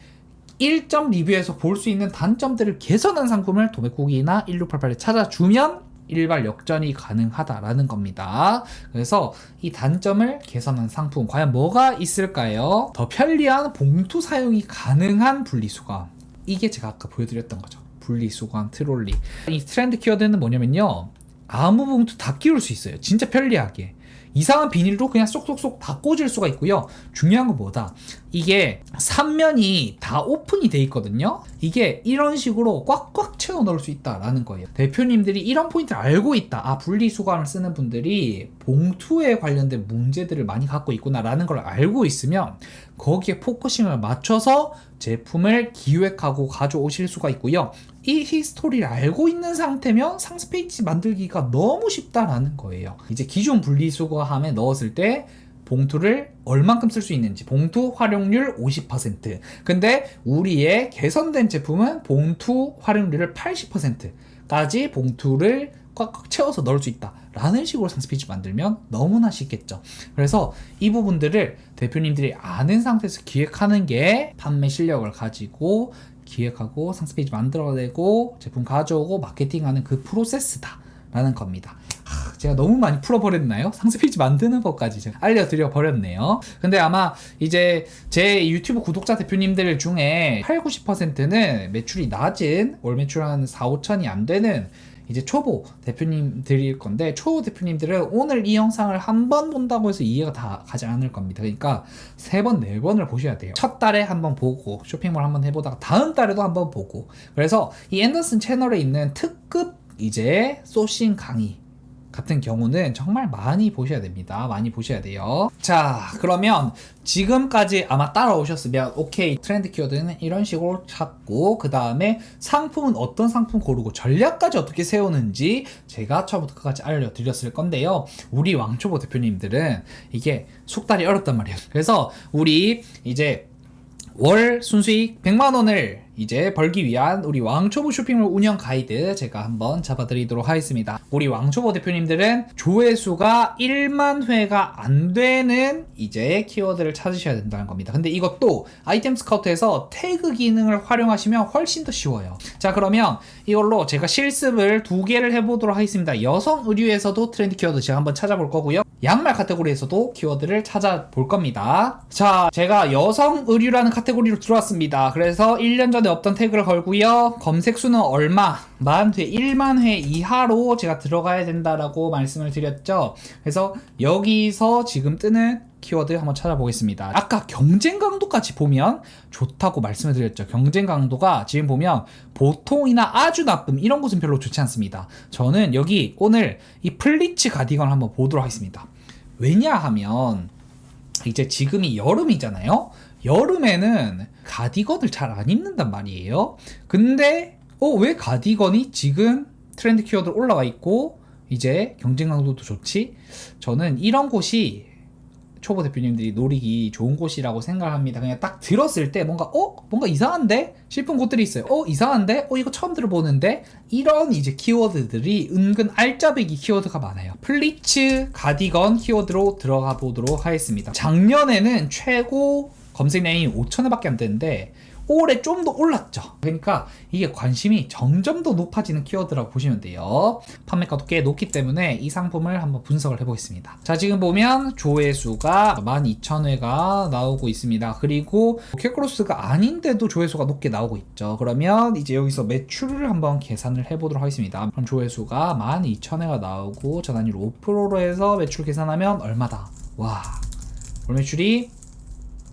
1점 리뷰에서 볼 수 있는 단점들을 개선한 상품을 도매국이나 1688에 찾아주면 일발 역전이 가능하다라는 겁니다. 그래서 이 단점을 개선한 상품 과연 뭐가 있을까요? 더 편리한 봉투 사용이 가능한 분리수거함, 이게 제가 아까 보여드렸던 거죠. 분리수거함 트롤리. 이 트렌드 키워드는 뭐냐면요, 아무 봉투 다 끼울 수 있어요. 진짜 편리하게. 이상한 비닐로 그냥 쏙쏙쏙 다 꽂을 수가 있고요. 중요한 건 뭐다, 이게 3면이 다 오픈이 돼 있거든요. 이게 이런 식으로 꽉꽉 채워 넣을 수 있다라는 거예요. 대표님들이 이런 포인트를 알고 있다, 분리수거함을 쓰는 분들이 봉투에 관련된 문제들을 많이 갖고 있구나라는 걸 알고 있으면 거기에 포커싱을 맞춰서 제품을 기획하고 가져오실 수가 있고요. 이 히스토리를 알고 있는 상태면 상세 페이지 만들기가 너무 쉽다라는 거예요. 이제 기존 분리수거함에 넣었을 때 봉투를 얼만큼 쓸 수 있는지, 봉투 활용률 50%, 근데 우리의 개선된 제품은 봉투 활용률을 80%까지 봉투를 꽉꽉 채워서 넣을 수 있다 라는 식으로 상세 페이지 만들면 너무나 쉽겠죠. 그래서 이 부분들을 대표님들이 아는 상태에서 기획하는 게 판매 실력을 가지고 기획하고 상세 페이지 만들어내고 제품 가져오고 마케팅하는 그 프로세스다 라는 겁니다. 제가 너무 많이 풀어버렸나요? 상세 페이지 만드는 것까지 제가 알려드려 버렸네요. 근데 아마 이제 제 유튜브 구독자 대표님들 중에 80-90%는 매출이 낮은, 월 매출 한 4-5천이 안 되는 이제 초보 대표님들일 건데, 초보 대표님들은 오늘 이 영상을 한 번 본다고 해서 이해가 다 가지 않을 겁니다. 그러니까 3번, 4번을 보셔야 돼요. 첫 달에 한번 보고 쇼핑몰 한번 해보다가 다음 달에도 한번 보고. 그래서 이 앤더슨 채널에 있는 특급 이제 소싱 강의 같은 경우는 정말 많이 보셔야 됩니다. 많이 보셔야 돼요. 자, 그러면 지금까지 아마 따라오셨으면 오케이, 트렌드 키워드는 이런 식으로 찾고, 그 다음에 상품은 어떤 상품 고르고 전략까지 어떻게 세우는지 제가 처음부터 끝까지 알려드렸을 건데요. 우리 왕초보 대표님들은 이게 속달이 어렵단 말이에요. 그래서 우리 이제 월 순수익 100만원을 이제 벌기 위한 우리 왕초보 쇼핑몰 운영 가이드 제가 한번 잡아드리도록 하겠습니다. 우리 왕초보 대표님들은 조회수가 1만 회가 안 되는 이제 키워드를 찾으셔야 된다는 겁니다. 근데 이것도 아이템 스카우트에서 태그 기능을 활용하시면 훨씬 더 쉬워요. 자, 그러면 이걸로 제가 실습을 2개를 해보도록 하겠습니다. 여성 의류에서도 트렌드 키워드 제가 한번 찾아볼 거고요. 양말 카테고리에서도 키워드를 찾아볼 겁니다. 자, 제가 여성 의류라는 카테고리로 들어왔습니다. 그래서 1년 전에 없던 태그를 걸고요. 검색 수는 얼마, 만회 1만 회 이하로 제가 들어가야 된다라고 말씀을 드렸죠. 그래서 여기서 지금 뜨는 키워드 한번 찾아보겠습니다. 아까 경쟁 강도까지 보면 좋다고 말씀을 드렸죠. 경쟁 강도가 지금 보면 보통이나 아주 나쁨 이런 곳은 별로 좋지 않습니다. 저는 여기 오늘 이 플리츠 가디건을 한번 보도록 하겠습니다. 왜냐하면 이제 지금이 여름이잖아요. 여름에는 가디건을 잘 안 입는단 말이에요. 근데 왜 가디건이 지금 트렌드 키워드 올라와 있고 이제 경쟁 강도도 좋지? 저는 이런 곳이 초보 대표님들이 노리기 좋은 곳이라고 생각합니다. 그냥 딱 들었을 때 뭔가 이상한데? 싶은 곳들이 있어요. 이상한데? 이거 처음 들어보는데? 이런 이제 키워드들이 은근 알짜배기 키워드가 많아요. 플리츠 가디건 키워드로 들어가 보도록 하겠습니다. 작년에는 최고 검색량이 5,000회밖에 안 되는데 올해 좀 더 올랐죠. 그러니까 이게 관심이 점점 더 높아지는 키워드라고 보시면 돼요. 판매가도 꽤 높기 때문에 이 상품을 한번 분석을 해보겠습니다. 자, 지금 보면 조회수가 12,000회가 나오고 있습니다. 그리고 캣크로스가 아닌데도 조회수가 높게 나오고 있죠. 그러면 이제 여기서 매출을 한번 계산을 해보도록 하겠습니다. 그럼 조회수가 12,000회가 나오고 전환율 5%로 해서 매출 계산하면 얼마다? 와, 월 매출이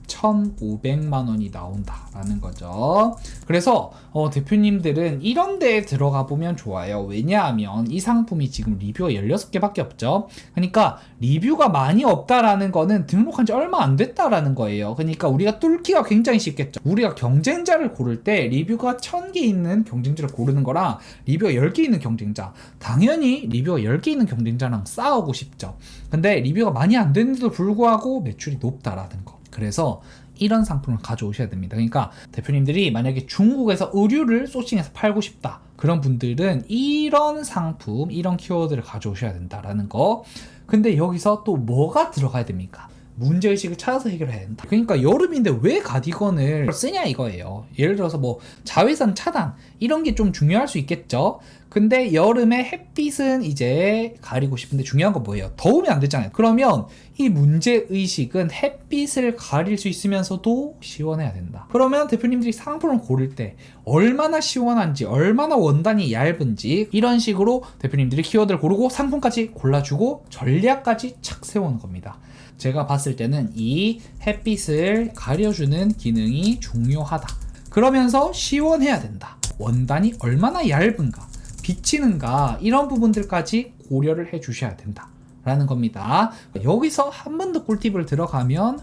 1,500만 원이 나온다라는 거죠. 그래서 대표님들은 이런 데에 들어가 보면 좋아요. 왜냐하면 이 상품이 지금 리뷰가 16개밖에 없죠. 그러니까 리뷰가 많이 없다라는 거는 등록한 지 얼마 안 됐다라는 거예요. 그러니까 우리가 뚫기가 굉장히 쉽겠죠. 우리가 경쟁자를 고를 때 리뷰가 1,000개 있는 경쟁자를 고르는 거랑 리뷰가 10개 있는 경쟁자, 당연히 리뷰가 10개 있는 경쟁자랑 싸우고 싶죠. 근데 리뷰가 많이 안 됐는데도 불구하고 매출이 높다라는 거. 그래서 이런 상품을 가져오셔야 됩니다. 그러니까 대표님들이 만약에 중국에서 의류를 소싱해서 팔고 싶다, 그런 분들은 이런 상품, 이런 키워드를 가져오셔야 된다라는 거. 근데 여기서 또 뭐가 들어가야 됩니까? 문제의식을 찾아서 해결해야 된다. 그러니까 여름인데 왜 가디건을 쓰냐 이거예요. 예를 들어서 뭐 자외선 차단 이런 게 좀 중요할 수 있겠죠. 근데 여름에 햇빛은 이제 가리고 싶은데 중요한 건 뭐예요? 더우면 안 되잖아요. 그러면 이 문제의식은 햇빛을 가릴 수 있으면서도 시원해야 된다. 그러면 대표님들이 상품을 고를 때 얼마나 시원한지, 얼마나 원단이 얇은지 이런 식으로 대표님들이 키워드를 고르고 상품까지 골라주고 전략까지 착 세우는 겁니다. 제가 봤을 때는 이 햇빛을 가려주는 기능이 중요하다. 그러면서 시원해야 된다. 원단이 얼마나 얇은가, 비치는가, 이런 부분들까지 고려를 해 주셔야 된다 라는 겁니다. 여기서 한 번 더 꿀팁을 들어가면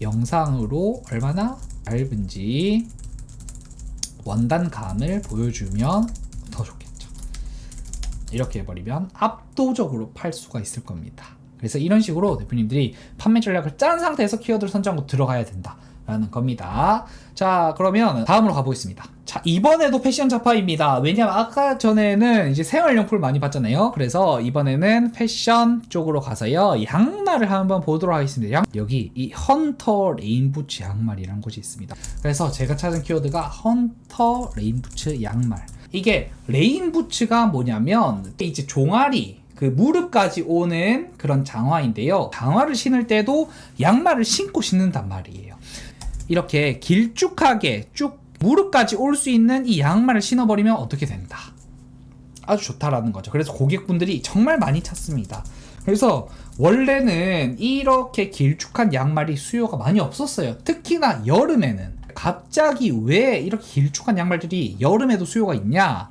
영상으로 얼마나 얇은지 원단감을 보여주면 더 좋겠죠. 이렇게 해버리면 압도적으로 팔 수가 있을 겁니다. 그래서 이런 식으로 대표님들이 판매 전략을 짠 상태에서 키워드를 선정하고 들어가야 된다 라는 겁니다. 자, 그러면 다음으로 가보겠습니다. 자, 이번에도 패션 잡화입니다. 왜냐면 아까 전에는 이제 생활용품을 많이 봤잖아요. 그래서 이번에는 패션 쪽으로 가서요, 양말을 한번 보도록 하겠습니다. 여기 이 헌터 레인부츠 양말이라는 곳이 있습니다. 그래서 제가 찾은 키워드가 헌터 레인부츠 양말. 이게 레인부츠가 뭐냐면 이제 종아리, 그 무릎까지 오는 그런 장화인데요. 장화를 신을 때도 양말을 신고 신는단 말이에요. 이렇게 길쭉하게 쭉 무릎까지 올 수 있는 이 양말을 신어버리면 어떻게 된다? 아주 좋다라는 거죠. 그래서 고객분들이 정말 많이 찾습니다. 그래서 원래는 이렇게 길쭉한 양말이 수요가 많이 없었어요. 특히나 여름에는. 갑자기 왜 이렇게 길쭉한 양말들이 여름에도 수요가 있냐?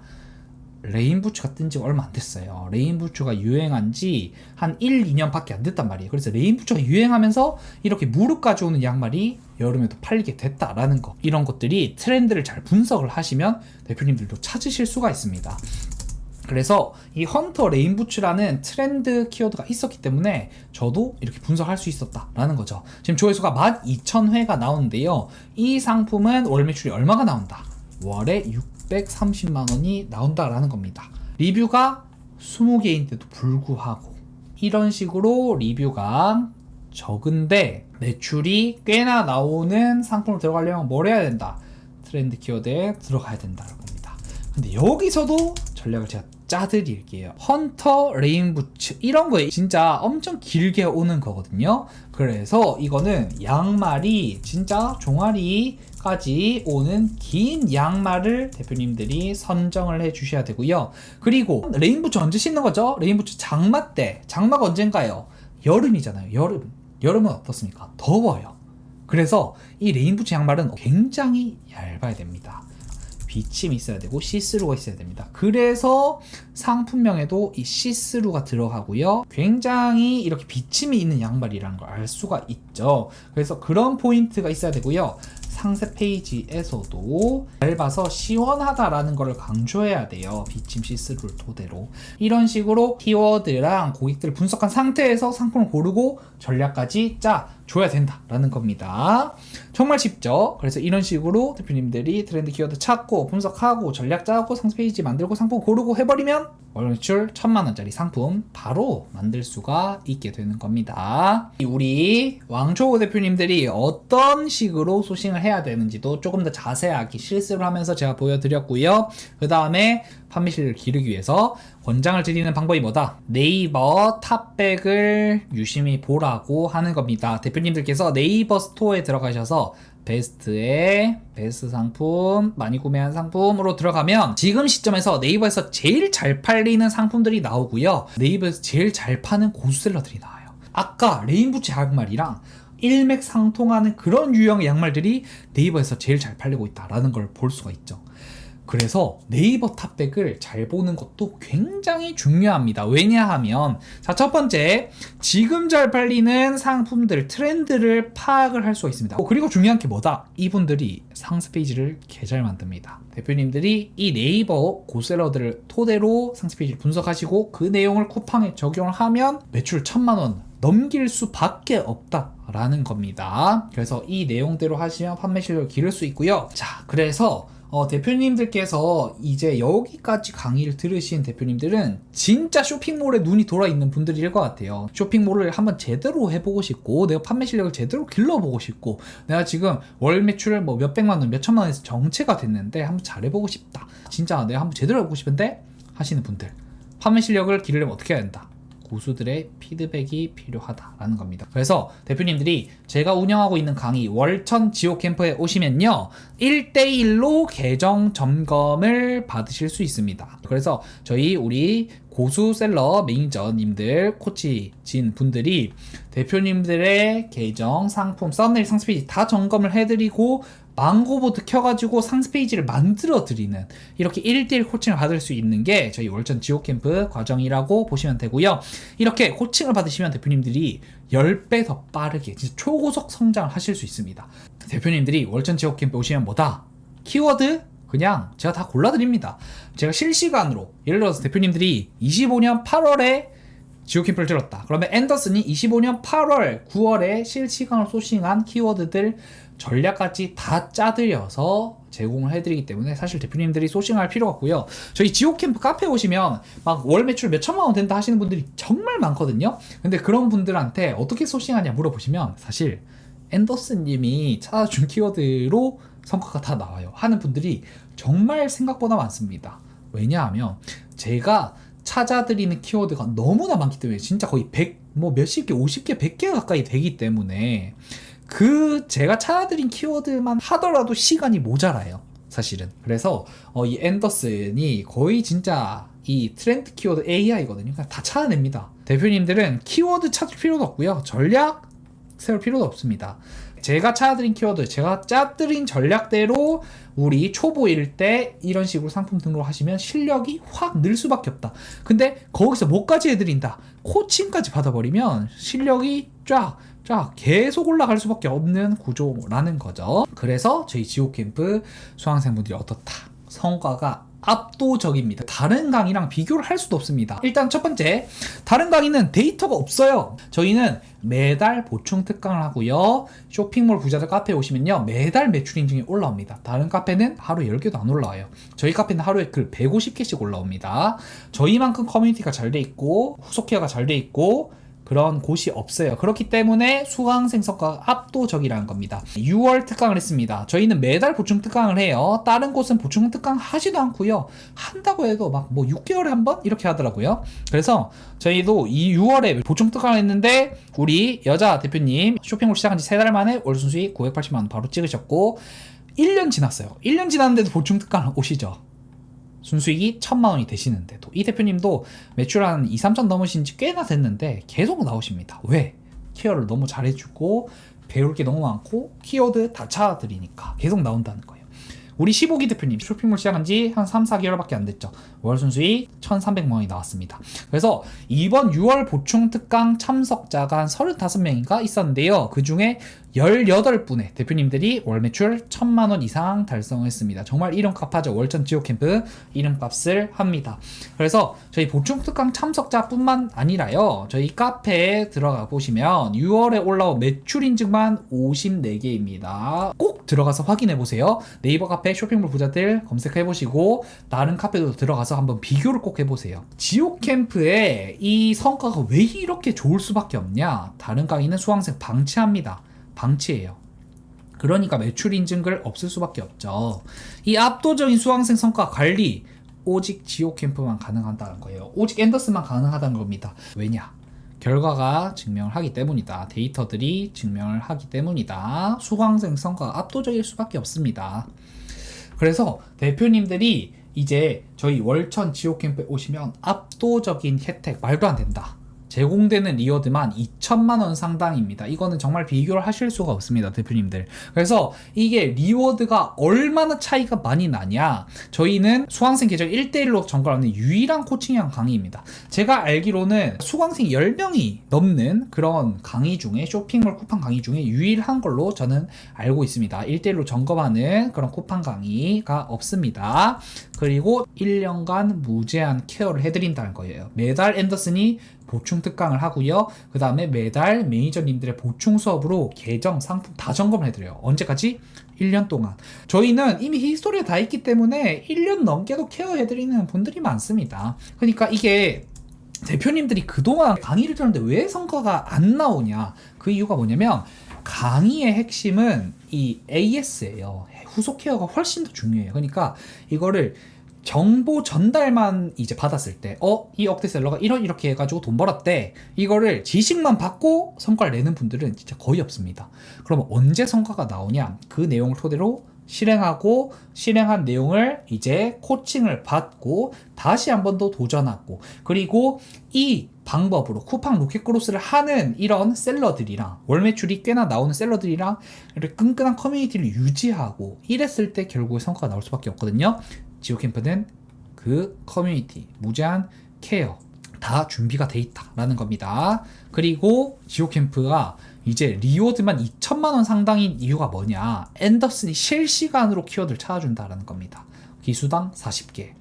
레인부츠가 뜬 지가 얼마 안 됐어요. 레인부츠가 유행한 지 한 1, 2년밖에 안 됐단 말이에요. 그래서 레인부츠가 유행하면서 이렇게 무릎까지 오는 양말이 여름에도 팔리게 됐다라는 거. 이런 것들이 트렌드를 잘 분석을 하시면 대표님들도 찾으실 수가 있습니다. 그래서 이 헌터 레인부츠라는 트렌드 키워드가 있었기 때문에 저도 이렇게 분석할 수 있었다라는 거죠. 지금 조회수가 12,000회가 나오는데요. 이 상품은 월 매출이 얼마가 나온다? 월에 630만 원이 나온다라는 겁니다. 리뷰가 20개인데도 불구하고 이런 식으로 리뷰가 적은데 매출이 꽤나 나오는 상품을 들어가려면 뭘 해야 된다? 트렌드 키워드에 들어가야 된다는 겁니다. 근데 여기서도 전략을 제가 짜드릴게요. 헌터 레인부츠 이런 거에 진짜 엄청 길게 오는 거거든요. 그래서 이거는 양말이 진짜 종아리까지 오는 긴 양말을 대표님들이 선정을 해 주셔야 되고요. 그리고 레인부츠 언제 신는 거죠? 레인부츠 장마 때. 장마가 언젠가요? 여름이잖아요. 여름은 어떻습니까? 더워요. 그래서 이 레인부츠 양말은 굉장히 얇아야 됩니다. 비침이 있어야 되고 시스루가 있어야 됩니다. 그래서 상품명에도 이 시스루가 들어가고요. 굉장히 이렇게 비침이 있는 양말이라는 걸 알 수가 있죠. 그래서 그런 포인트가 있어야 되고요. 상세 페이지에서도 얇아서 시원하다라는 걸 강조해야 돼요. 비침 시스루를 토대로. 이런 식으로 키워드랑 고객들을 분석한 상태에서 상품을 고르고 전략까지 짜줘야 된다라는 겁니다. 정말 쉽죠? 그래서 이런 식으로 대표님들이 트렌드 키워드 찾고 분석하고 전략 짜고 상세 페이지 만들고 상품 고르고 해버리면 월 매출 1000만원짜리 상품 바로 만들 수가 있게 되는 겁니다. 우리 왕초보 대표님들이 어떤 식으로 소싱을 해야 되는지도 조금 더 자세하게 실습을 하면서 제가 보여드렸고요. 그 다음에 판매 실력을 기르기 위해서 권장을 드리는 방법이 뭐다? 네이버 탑백을 유심히 보라고 하는 겁니다. 대표님들께서 네이버 스토어에 들어가셔서 베스트에 베스트 상품, 많이 구매한 상품으로 들어가면 지금 시점에서 네이버에서 제일 잘 팔리는 상품들이 나오고요. 네이버에서 제일 잘 파는 고수셀러들이 나와요. 아까 레인부츠 양말이랑 일맥상통하는 그런 유형의 양말들이 네이버에서 제일 잘 팔리고 있다라는 걸 볼 수가 있죠. 그래서 네이버 탑백을 잘 보는 것도 굉장히 중요합니다. 왜냐하면 자, 첫 번째, 지금 잘 팔리는 상품들 트렌드를 파악을 할 수가 있습니다. 그리고 중요한 게 뭐다? 이분들이 상세 페이지를 개 잘 만듭니다. 대표님들이 이 네이버 고셀러들을 토대로 상세 페이지를 분석하시고 그 내용을 쿠팡에 적용을 하면 매출 1000만원 넘길 수밖에 없다라는 겁니다. 그래서 이 내용대로 하시면 판매 실력을 기를 수 있고요. 자, 그래서 대표님들께서 이제 여기까지 강의를 들으신 대표님들은 진짜 쇼핑몰에 눈이 돌아 있는 분들일 것 같아요. 쇼핑몰을 한번 제대로 해보고 싶고 내가 판매 실력을 제대로 길러보고 싶고 내가 지금 월 매출 뭐 몇백만원 몇천만원에서 정체가 됐는데 한번 잘해보고 싶다. 진짜 내가 한번 제대로 해보고 싶은데 하시는 분들, 판매 실력을 기르려면 어떻게 해야 된다? 고수들의 피드백이 필요하다라는 겁니다. 그래서 대표님들이 제가 운영하고 있는 강의 월천 지옥 캠프에 오시면요 1대1로 계정 점검을 받으실 수 있습니다. 그래서 우리 고수셀러 매니저님들, 코치진 분들이 대표님들의 계정, 상품, 썸네일, 상세 페이지 다 점검을 해드리고 망고보드 켜가지고 상세 페이지를 만들어 드리는 이렇게 1대1 코칭을 받을 수 있는 게 저희 월천 지옥캠프 과정이라고 보시면 되고요. 이렇게 코칭을 받으시면 대표님들이 10배 더 빠르게 진짜 초고속 성장을 하실 수 있습니다. 대표님들이 월천 지옥캠프 오시면 뭐다? 키워드? 그냥 제가 다 골라드립니다. 제가 실시간으로 예를 들어서 대표님들이 25년 8월에 지오캠프를 들었다. 그러면 앤더슨이 25년 8월, 9월에 실시간으로 소싱한 키워드들 전략까지 다 짜드려서 제공을 해드리기 때문에 사실 대표님들이 소싱할 필요가 없고요. 저희 지오캠프 카페에 오시면 막 월 매출 몇 천만 원 된다 하시는 분들이 정말 많거든요. 근데 그런 분들한테 어떻게 소싱하냐 물어보시면 사실 앤더슨님이 찾아준 키워드로 성과가 다 나와요 하는 분들이 정말 생각보다 많습니다. 왜냐하면 제가 찾아드리는 키워드가 너무나 많기 때문에 진짜 거의 100, 뭐 몇십 개, 50개, 100개 가까이 되기 때문에 제가 찾아드린 키워드만 하더라도 시간이 모자라요 사실은. 그래서 이 앤더슨이 거의 진짜 이 트렌드 키워드 AI거든요. 그러니까 다 찾아냅니다. 대표님들은 키워드 찾을 필요도 없고요, 전략 세울 필요도 없습니다. 제가 찾아드린 키워드, 제가 짜드린 전략대로 우리 초보일 때 이런 식으로 상품 등록을 하시면 실력이 확 늘 수밖에 없다. 근데 거기서 뭐까지 해드린다? 코칭까지 받아버리면 실력이 쫙 계속 올라갈 수밖에 없는 구조라는 거죠. 그래서 저희 지오캠프 수강생분들이 어떻다? 성과가 압도적입니다. 다른 강의랑 비교를 할 수도 없습니다. 일단 첫 번째, 다른 강의는 데이터가 없어요. 저희는 매달 보충 특강을 하고요. 쇼핑몰 부자들 카페에 오시면요 매달 매출 인증이 올라옵니다. 다른 카페는 하루에 10개도 안 올라와요. 저희 카페는 하루에 글 150개씩 올라옵니다. 저희만큼 커뮤니티가 잘 돼 있고 후속 케어가 잘 돼 있고 그런 곳이 없어요. 그렇기 때문에 수강생 성과가 압도적이라는 겁니다. 6월 특강을 했습니다. 저희는 매달 보충 특강을 해요. 다른 곳은 보충 특강 하지도 않고요. 한다고 해도 막 뭐 6개월에 한 번 이렇게 하더라고요. 그래서 저희도 이 6월에 보충 특강을 했는데 우리 여자 대표님 쇼핑몰 시작한 지 3달 만에 월 순수익 980만 원 바로 찍으셨고 1년 지났어요. 1년 지났는데도 보충 특강 오시죠. 순수익이 1000만 원이 되시는데도 이 대표님도 매출 한 2, 3천 넘으신 지 꽤나 됐는데 계속 나오십니다. 왜? 케어를 너무 잘해주고 배울 게 너무 많고 키워드 다 찾아드리니까 계속 나온다는 거예요. 우리 15기 대표님 쇼핑몰 시작한 지 한 3, 4개월밖에 안 됐죠. 월 순수익 1,300만 원이 나왔습니다. 그래서 이번 6월 보충 특강 참석자가 한 35명인가 있었는데요. 그 중에 18분의 대표님들이 월 매출 1000만 원 이상 달성했습니다. 정말 이름값하죠. 월천 지옥 캠프 이름값을 합니다. 그래서 저희 보충 특강 참석자뿐만 아니라요. 저희 카페에 들어가 보시면 6월에 올라온 매출 인증만 54개입니다. 꼭 들어가서 확인해 보세요. 네이버 카페 쇼핑몰 부자들 검색해 보시고 다른 카페도 들어가서 한번 비교를 꼭 해보세요. 지옥 캠프의 이 성과가 왜 이렇게 좋을 수밖에 없냐? 다른 강의는 수강생 방치합니다. 방치예요. 그러니까 매출 인증글 없을 수밖에 없죠. 이 압도적인 수강생 성과 관리 오직 지옥 캠프만 가능하다는 거예요. 오직 앤더슨만 가능하다는 겁니다. 왜냐? 결과가 증명을 하기 때문이다. 데이터들이 증명을 하기 때문이다. 수강생 성과가 압도적일 수밖에 없습니다. 그래서 대표님들이 이제 저희 월천 지옥 캠프에 오시면 압도적인 혜택, 말도 안 된다. 제공되는 리워드만 2천만 원 상당입니다. 이거는 정말 비교를 하실 수가 없습니다, 대표님들. 그래서 이게 리워드가 얼마나 차이가 많이 나냐? 저희는 수강생 계정 1대1로 전가하는 유일한 코칭형 강의입니다. 제가 알기로는 수강생 10명이 넘는 그런 강의 중에 쇼핑몰 쿠팡 강의 중에 유일한 걸로 저는 알고 있습니다. 1대1로 점검하는 그런 쿠팡 강의가 없습니다. 그리고 1년간 무제한 케어를 해드린다는 거예요. 매달 앤더슨이 보충 특강을 하고요. 그 다음에 매달 매니저님들의 보충 수업으로 계정, 상품 다 점검을 해드려요. 언제까지? 1년 동안. 저희는 이미 히스토리에 다 있기 때문에 1년 넘게도 케어해드리는 분들이 많습니다. 그러니까 이게 대표님들이 그동안 강의를 들었는데 왜 성과가 안 나오냐? 그 이유가 뭐냐면 강의의 핵심은 이 AS예요. 후속 케어가 훨씬 더 중요해요. 그러니까 이거를 정보 전달만 이제 받았을 때, 이 억대셀러가 이렇게 해가지고 돈 벌었대. 이거를 지식만 받고 성과를 내는 분들은 진짜 거의 없습니다. 그러면 언제 성과가 나오냐? 그 내용을 토대로 실행하고, 실행한 내용을 이제 코칭을 받고, 다시 한 번 더 도전하고, 그리고 이 방법으로 쿠팡 로켓크로스를 하는 이런 셀러들이랑 월 매출이 꽤나 나오는 셀러들이랑 이렇게 끈끈한 커뮤니티를 유지하고 이랬을 때 결국에 성과가 나올 수밖에 없거든요. 지오캠프는 그 커뮤니티, 무제한 케어 다 준비가 돼 있다라는 겁니다. 그리고 지오캠프가 이제 리워드만 2천만 원 상당인 이유가 뭐냐? 앤더슨이 실시간으로 키워드를 찾아준다라는 겁니다. 기수당 40개.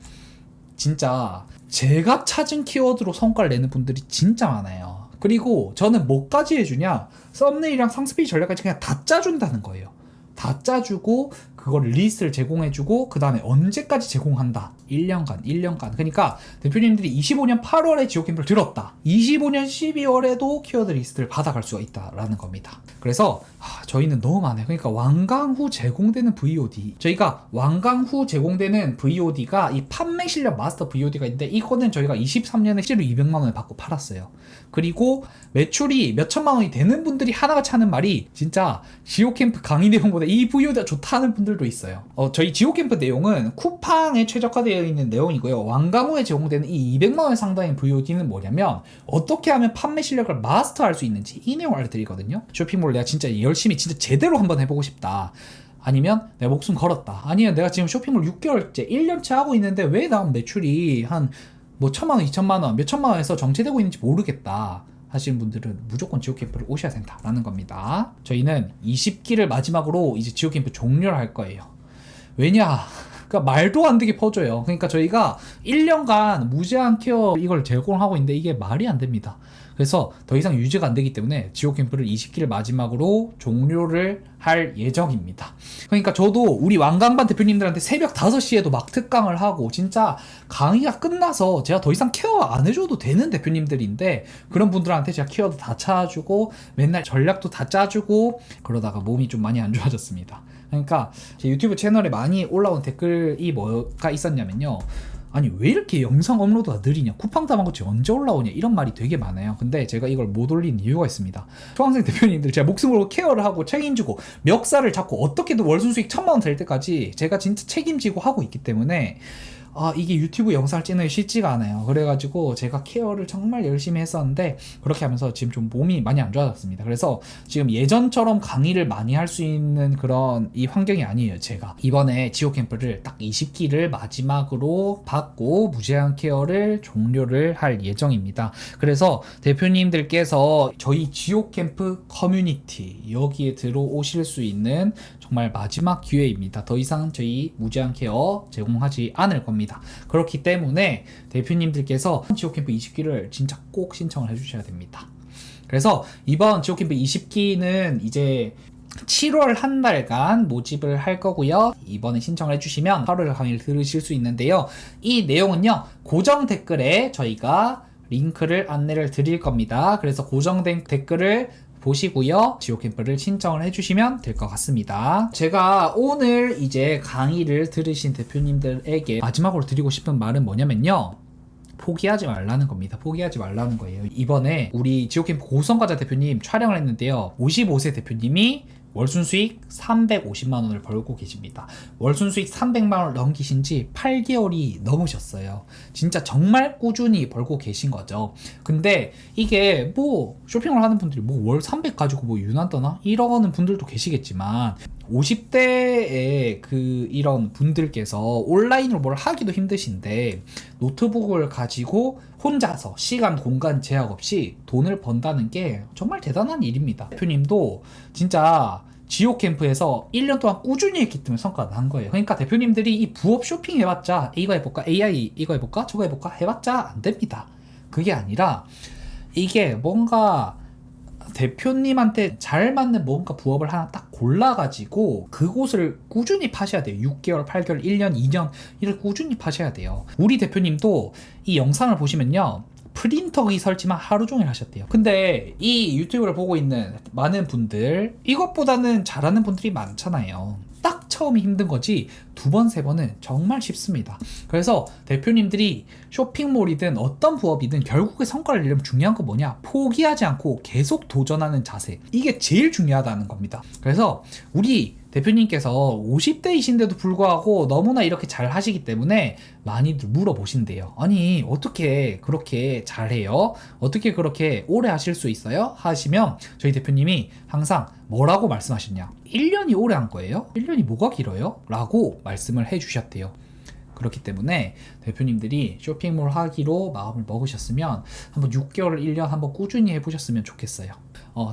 진짜 제가 찾은 키워드로 성과를 내는 분들이 진짜 많아요. 그리고 저는 뭐까지 해주냐? 썸네일이랑 상스페이지 전략까지 그냥 다 짜준다는 거예요. 다 짜주고 그걸 리스트를 제공해주고 그 다음에 언제까지 제공한다. 1년간. 그러니까 대표님들이 25년 8월에 지오캠프를 들었다. 25년 12월에도 키워드 리스트를 받아갈 수가 있다라는 겁니다. 그래서 저희는 너무 많아요. 그러니까 완강 후 제공되는 VOD, 저희가 완강 후 제공되는 VOD가 이 판매 실력 마스터 VOD가 있는데 이거는 저희가 23년에 실제로 200만 원에 받고 팔았어요. 그리고 매출이 몇천만 원이 되는 분들이 하나같이 하는 말이 진짜 지오캠프 강의 내용보다 이 VOD가 좋다는 분들도 있어요. 저희 지오캠프 내용은 쿠팡에 최적화되어 있는 내용이고요. 완강 후에 제공되는 이 200만 원 상당의 VOD는 뭐냐면 어떻게 하면 판매 실력을 마스터할 수 있는지 이 내용을 알려드리거든요. 쇼핑몰 내가 진짜 열심히 진짜 제대로 한번 해보고 싶다. 아니면 내가 목숨 걸었다. 아니면 내가 지금 쇼핑몰 6개월째 1년째 하고 있는데 왜 나 매출이 한 뭐 1,000만 원, 2,000만 원, 몇 천만 원에서 정체되고 있는지 모르겠다 하시는 분들은 무조건 지오캠프를 오셔야 된다라는 겁니다. 저희는 20기를 마지막으로 이제 지오캠프 종료를 할 거예요. 왜냐? 그러니까 말도 안 되게 퍼져요. 그러니까 저희가 1년간 무제한 케어 이걸 제공하고 있는데 이게 말이 안 됩니다. 그래서 더 이상 유지가 안 되기 때문에 지오 캠프를 20기를 마지막으로 종료를 할 예정입니다. 그러니까 저도 우리 완강반 대표님들한테 새벽 5시에도 막 특강을 하고 진짜 강의가 끝나서 제가 더 이상 케어 안 해줘도 되는 대표님들인데 그런 분들한테 제가 케어도 다 찾아주고 맨날 전략도 다 짜주고 그러다가 몸이 좀 많이 안 좋아졌습니다. 그러니까 제 유튜브 채널에 많이 올라온 댓글이 뭐가 있었냐면요. 아니 왜 이렇게 영상 업로드가 느리냐, 쿠팡 다마고치 언제 올라오냐, 이런 말이 되게 많아요. 근데 제가 이걸 못 올린 이유가 있습니다. 초학생 대표님들 제가 목숨을 걸고 케어를 하고 책임지고 멱살을 잡고 어떻게든 월순 수익 1000만 원 될 때까지 제가 진짜 책임지고 하고 있기 때문에 이게 유튜브 영상을 찍는 게 쉽지가 않아요. 그래가지고 제가 케어를 정말 열심히 했었는데 그렇게 하면서 지금 좀 몸이 많이 안 좋아졌습니다. 그래서 지금 예전처럼 강의를 많이 할 수 있는 그런 이 환경이 아니에요. 제가 이번에 지오 캠프를 딱 20기를 마지막으로 받고 무제한 케어를 종료를 할 예정입니다. 그래서 대표님들께서 저희 지오 캠프 커뮤니티 여기에 들어오실 수 있는 정말 마지막 기회입니다. 더 이상 저희 무제한 케어 제공하지 않을 겁니다. 그렇기 때문에 대표님들께서 지오캠프 20기를 진짜 꼭 신청을 해주셔야 됩니다. 그래서 이번 지오캠프 20기는 이제 7월 한 달간 모집을 할 거고요. 이번에 신청을 해주시면 8월 강의를 들으실 수 있는데요. 이 내용은요, 고정 댓글에 저희가 링크를 안내를 드릴 겁니다. 그래서 고정된 댓글을 보시고요, 지오캠프를 신청을 해주시면 될 것 같습니다. 제가 오늘 이제 강의를 들으신 대표님들에게 마지막으로 드리고 싶은 말은 뭐냐면요, 포기하지 말라는 겁니다. 포기하지 말라는 거예요. 이번에 우리 지오캠프 고성과자 대표님 촬영을 했는데요, 55세 대표님이 월순 수익 350만 원을 벌고 계십니다. 월순 수익 300만 원을 넘기신 지 8개월이 넘으셨어요. 진짜 정말 꾸준히 벌고 계신 거죠. 근데 이게 뭐 쇼핑을 하는 분들이 뭐 월 300 가지고 뭐 유난 떠나? 이러는 분들도 계시겠지만 50대의 그 이런 분들께서 온라인으로 뭘 하기도 힘드신데 노트북을 가지고 혼자서 시간, 공간 제약 없이 돈을 번다는 게 정말 대단한 일입니다. 대표님도 진짜 지오캠프에서 1년 동안 꾸준히 했기 때문에 성과가 난 거예요. 그러니까 대표님들이 이 부업 쇼핑 해봤자 이거 해볼까, AI 이거 해볼까, 저거 해볼까 해봤자 안 됩니다. 그게 아니라 이게 뭔가 대표님한테 잘 맞는 뭔가 부업을 하나 딱 골라가지고 그곳을 꾸준히 파셔야 돼요. 6개월, 8개월, 1년, 2년 이렇게 꾸준히 파셔야 돼요. 우리 대표님도 이 영상을 보시면요, 프린터기 설치만 하루 종일 하셨대요. 근데 이 유튜브를 보고 있는 많은 분들, 이것보다는 잘하는 분들이 많잖아요. 딱 처음이 힘든 거지 두 번, 세 번은 정말 쉽습니다. 그래서 대표님들이 쇼핑몰이든 어떤 부업이든 결국에 성과를 내려면 중요한 건 뭐냐? 포기하지 않고 계속 도전하는 자세. 이게 제일 중요하다는 겁니다. 그래서 우리 대표님께서 50대이신데도 불구하고 너무나 이렇게 잘 하시기 때문에 많이들 물어보신대요. 아니 어떻게 그렇게 잘해요? 어떻게 그렇게 오래 하실 수 있어요? 하시면 저희 대표님이 항상 뭐라고 말씀하셨냐? 1년이 오래 한 거예요? 1년이 뭐가 길어요? 라고 말씀을 해주셨대요. 그렇기 때문에 대표님들이 쇼핑몰 하기로 마음을 먹으셨으면 한번 6개월, 1년 한번 꾸준히 해보셨으면 좋겠어요.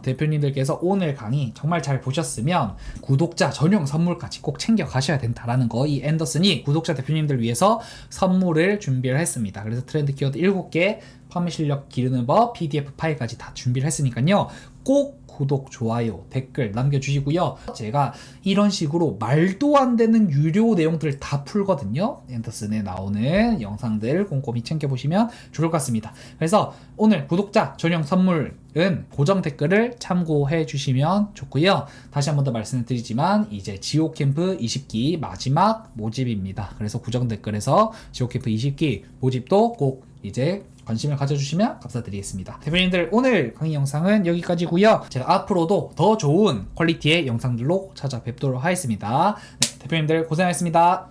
대표님들께서 오늘 강의 정말 잘 보셨으면 구독자 전용 선물까지 꼭 챙겨 가셔야 된다라는 거, 이 앤더슨이 구독자 대표님들 위해서 선물을 준비를 했습니다. 그래서 트렌드 키워드 7개, 판매 실력 기르는 법, PDF 파일까지 다 준비를 했으니까요. 꼭 구독, 좋아요, 댓글 남겨주시고요. 제가 이런 식으로 말도 안 되는 유료 내용들을 다 풀거든요. 앤더슨에 나오는 영상들 꼼꼼히 챙겨보시면 좋을 것 같습니다. 그래서 오늘 구독자 전용 선물은 고정 댓글을 참고해 주시면 좋고요. 다시 한 번 더 말씀을 드리지만 이제 지오캠프 20기 마지막 모집입니다. 그래서 고정 댓글에서 지오캠프 20기 모집도 꼭 이제 관심을 가져주시면 감사드리겠습니다. 대표님들, 오늘 강의 영상은 여기까지고요. 제가 앞으로도 더 좋은 퀄리티의 영상들로 찾아뵙도록 하겠습니다. 네, 대표님들 고생하셨습니다.